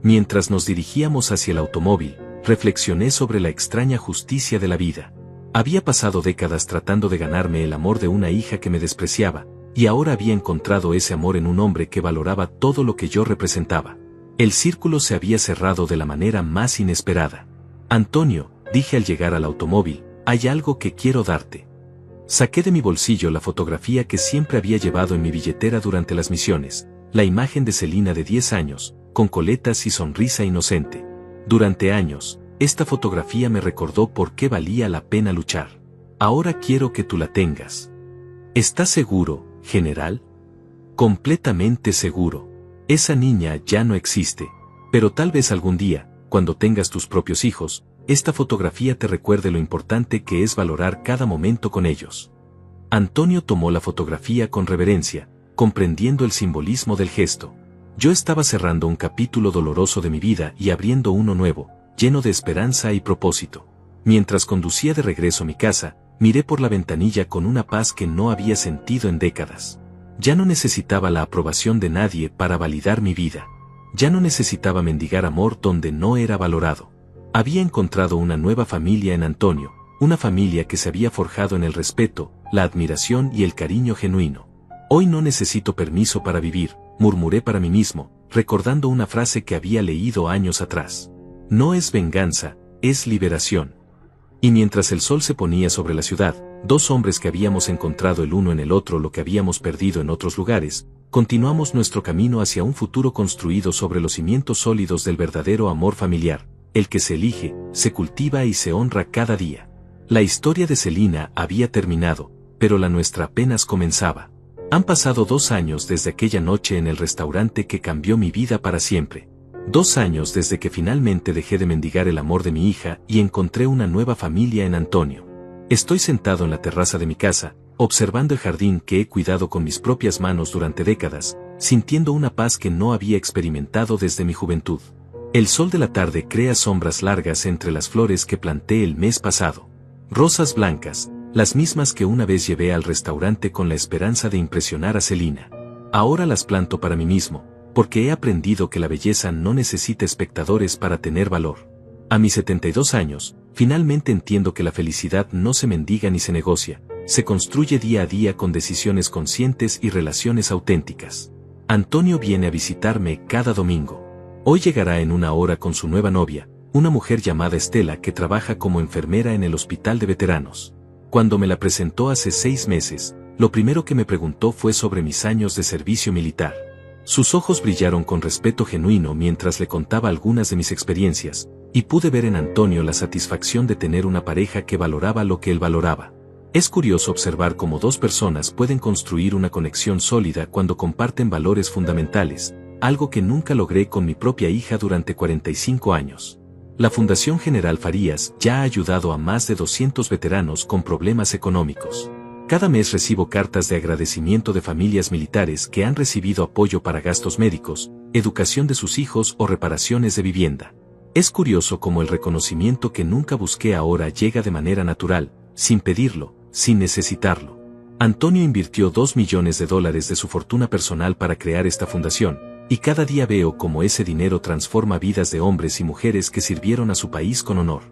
Mientras nos dirigíamos hacia el automóvil, reflexioné sobre la extraña justicia de la vida. Había pasado décadas tratando de ganarme el amor de una hija que me despreciaba, y ahora había encontrado ese amor en un hombre que valoraba todo lo que yo representaba. El círculo se había cerrado de la manera más inesperada. Antonio, dije al llegar al automóvil, hay algo que quiero darte. Saqué de mi bolsillo la fotografía que siempre había llevado en mi billetera durante las misiones, la imagen de Celina de 10 años, con coletas y sonrisa inocente. Durante años, esta fotografía me recordó por qué valía la pena luchar. Ahora quiero que tú la tengas. ¿Estás seguro, general? Completamente seguro. Esa niña ya no existe, pero tal vez algún día, cuando tengas tus propios hijos, esta fotografía te recuerde lo importante que es valorar cada momento con ellos. Antonio tomó la fotografía con reverencia, comprendiendo el simbolismo del gesto. Yo estaba cerrando un capítulo doloroso de mi vida y abriendo uno nuevo, lleno de esperanza y propósito. Mientras conducía de regreso a mi casa, miré por la ventanilla con una paz que no había sentido en décadas. Ya no necesitaba la aprobación de nadie para validar mi vida. Ya no necesitaba mendigar amor donde no era valorado. Había encontrado una nueva familia en Antonio, una familia que se había forjado en el respeto, la admiración y el cariño genuino. Hoy no necesito permiso para vivir, murmuré para mí mismo, recordando una frase que había leído años atrás. No es venganza, es liberación. Y mientras el sol se ponía sobre la ciudad, dos hombres que habíamos encontrado el uno en el otro lo que habíamos perdido en otros lugares, continuamos nuestro camino hacia un futuro construido sobre los cimientos sólidos del verdadero amor familiar, el que se elige, se cultiva y se honra cada día. La historia de Celina había terminado, pero la nuestra apenas comenzaba. Han pasado 2 años desde aquella noche en el restaurante que cambió mi vida para siempre. 2 años desde que finalmente dejé de mendigar el amor de mi hija y encontré una nueva familia en Antonio. Estoy sentado en la terraza de mi casa, observando el jardín que he cuidado con mis propias manos durante décadas, sintiendo una paz que no había experimentado desde mi juventud. El sol de la tarde crea sombras largas entre las flores que planté el mes pasado. Rosas blancas, las mismas que una vez llevé al restaurante con la esperanza de impresionar a Celina. Ahora las planto para mí mismo, porque he aprendido que la belleza no necesita espectadores para tener valor. A mis 72 años, finalmente entiendo que la felicidad no se mendiga ni se negocia, se construye día a día con decisiones conscientes y relaciones auténticas. Antonio viene a visitarme cada domingo. Hoy llegará en 1 hora con su nueva novia, una mujer llamada Estela que trabaja como enfermera en el hospital de veteranos. Cuando me la presentó hace 6 meses, lo primero que me preguntó fue sobre mis años de servicio militar. Sus ojos brillaron con respeto genuino mientras le contaba algunas de mis experiencias, y pude ver en Antonio la satisfacción de tener una pareja que valoraba lo que él valoraba. Es curioso observar cómo 2 personas pueden construir una conexión sólida cuando comparten valores fundamentales, algo que nunca logré con mi propia hija durante 45 años. La Fundación General Farías ya ha ayudado a más de 200 veteranos con problemas económicos. Cada mes recibo cartas de agradecimiento de familias militares que han recibido apoyo para gastos médicos, educación de sus hijos o reparaciones de vivienda. Es curioso cómo el reconocimiento que nunca busqué ahora llega de manera natural, sin pedirlo, sin necesitarlo. Antonio invirtió $2 millones de su fortuna personal para crear esta fundación, y cada día veo cómo ese dinero transforma vidas de hombres y mujeres que sirvieron a su país con honor.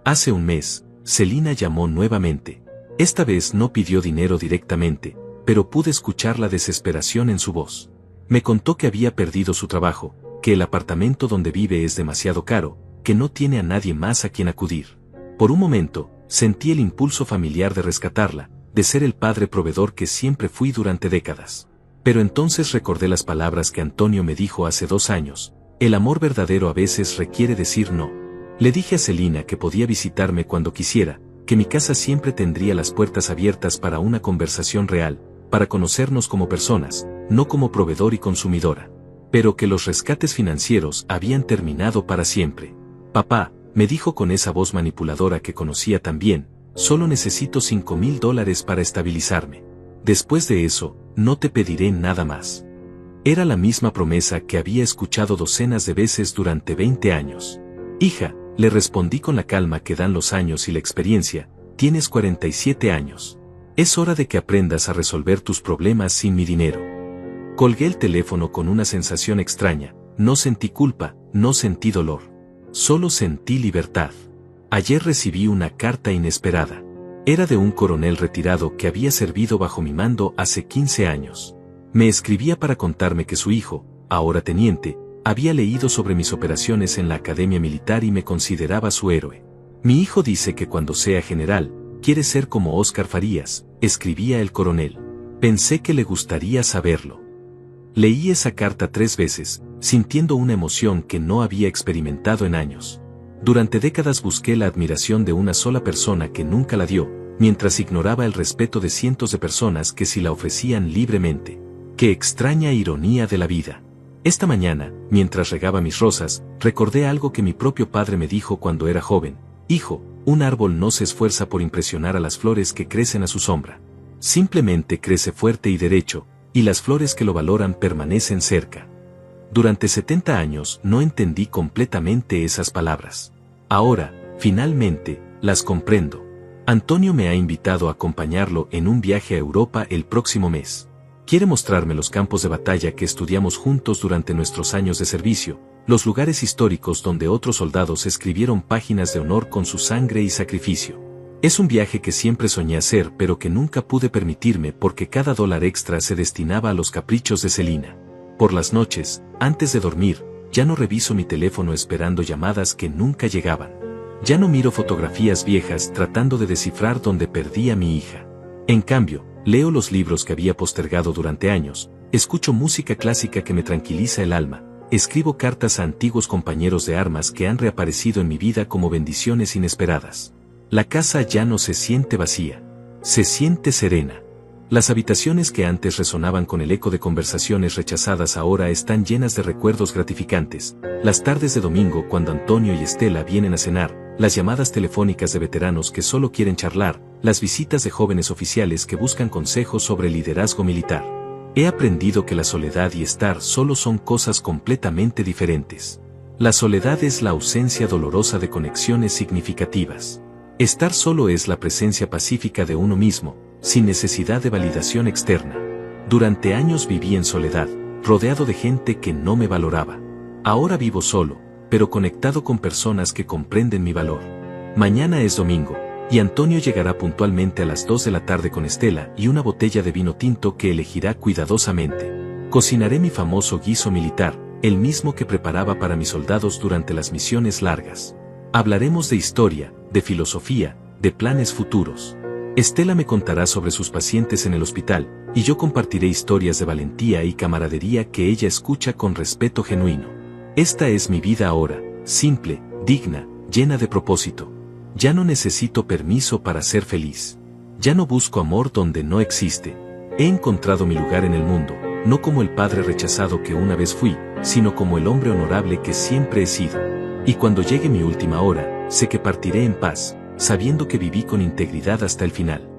Hace un mes, Celina llamó nuevamente. Esta vez no pidió dinero directamente, pero pude escuchar la desesperación en su voz. Me contó que había perdido su trabajo, que el apartamento donde vive es demasiado caro, que no tiene a nadie más a quien acudir. Por un momento, sentí el impulso familiar de rescatarla, de ser el padre proveedor que siempre fui durante décadas. Pero entonces recordé las palabras que Antonio me dijo hace 2 años: el amor verdadero a veces requiere decir no. Le dije a Celina que podía visitarme cuando quisiera, que mi casa siempre tendría las puertas abiertas para una conversación real, para conocernos como personas, no como proveedor y consumidora. Pero que los rescates financieros habían terminado para siempre. Papá, me dijo con esa voz manipuladora que conocía tan bien, solo necesito $5,000 para estabilizarme. Después de eso, no te pediré nada más. Era la misma promesa que había escuchado docenas de veces durante 20 años. Hija, le respondí con la calma que dan los años y la experiencia, tienes 47 años. Es hora de que aprendas a resolver tus problemas sin mi dinero. Colgué el teléfono con una sensación extraña, no sentí culpa, no sentí dolor. Solo sentí libertad. Ayer recibí una carta inesperada. Era de un coronel retirado que había servido bajo mi mando hace 15 años. Me escribía para contarme que su hijo, ahora teniente, había leído sobre mis operaciones en la Academia Militar y me consideraba su héroe. Mi hijo dice que cuando sea general, quiere ser como Óscar Farías, escribía el coronel. Pensé que le gustaría saberlo. Leí esa carta 3 veces, sintiendo una emoción que no había experimentado en años. Durante décadas busqué la admiración de una sola persona que nunca la dio, mientras ignoraba el respeto de cientos de personas que sí la ofrecían libremente. ¡Qué extraña ironía de la vida! Esta mañana, mientras regaba mis rosas, recordé algo que mi propio padre me dijo cuando era joven: hijo, un árbol no se esfuerza por impresionar a las flores que crecen a su sombra. Simplemente crece fuerte y derecho, y las flores que lo valoran permanecen cerca. Durante 70 años no entendí completamente esas palabras. Ahora, finalmente, las comprendo. Antonio me ha invitado a acompañarlo en un viaje a Europa el próximo mes. Quiere mostrarme los campos de batalla que estudiamos juntos durante nuestros años de servicio, los lugares históricos donde otros soldados escribieron páginas de honor con su sangre y sacrificio. Es un viaje que siempre soñé hacer pero que nunca pude permitirme porque cada dólar extra se destinaba a los caprichos de Celina. Por las noches, antes de dormir, ya no reviso mi teléfono esperando llamadas que nunca llegaban. Ya no miro fotografías viejas tratando de descifrar dónde perdí a mi hija. En cambio, leo los libros que había postergado durante años, escucho música clásica que me tranquiliza el alma, escribo cartas a antiguos compañeros de armas que han reaparecido en mi vida como bendiciones inesperadas. La casa ya no se siente vacía, se siente serena. Las habitaciones que antes resonaban con el eco de conversaciones rechazadas ahora están llenas de recuerdos gratificantes. Las tardes de domingo cuando Antonio y Estela vienen a cenar, las llamadas telefónicas de veteranos que solo quieren charlar, las visitas de jóvenes oficiales que buscan consejos sobre liderazgo militar. He aprendido que la soledad y estar solo son cosas completamente diferentes. La soledad es la ausencia dolorosa de conexiones significativas. Estar solo es la presencia pacífica de uno mismo, sin necesidad de validación externa. Durante años viví en soledad, rodeado de gente que no me valoraba. Ahora vivo solo, pero conectado con personas que comprenden mi valor. Mañana es domingo, y Antonio llegará puntualmente a las 2 de la tarde con Estela y una botella de vino tinto que elegirá cuidadosamente. Cocinaré mi famoso guiso militar, el mismo que preparaba para mis soldados durante las misiones largas. Hablaremos de historia, de filosofía, de planes futuros. Estela me contará sobre sus pacientes en el hospital, y yo compartiré historias de valentía y camaradería que ella escucha con respeto genuino. Esta es mi vida ahora, simple, digna, llena de propósito. Ya no necesito permiso para ser feliz. Ya no busco amor donde no existe. He encontrado mi lugar en el mundo, no como el padre rechazado que una vez fui, sino como el hombre honorable que siempre he sido. Y cuando llegue mi última hora, sé que partiré en paz, sabiendo que viví con integridad hasta el final.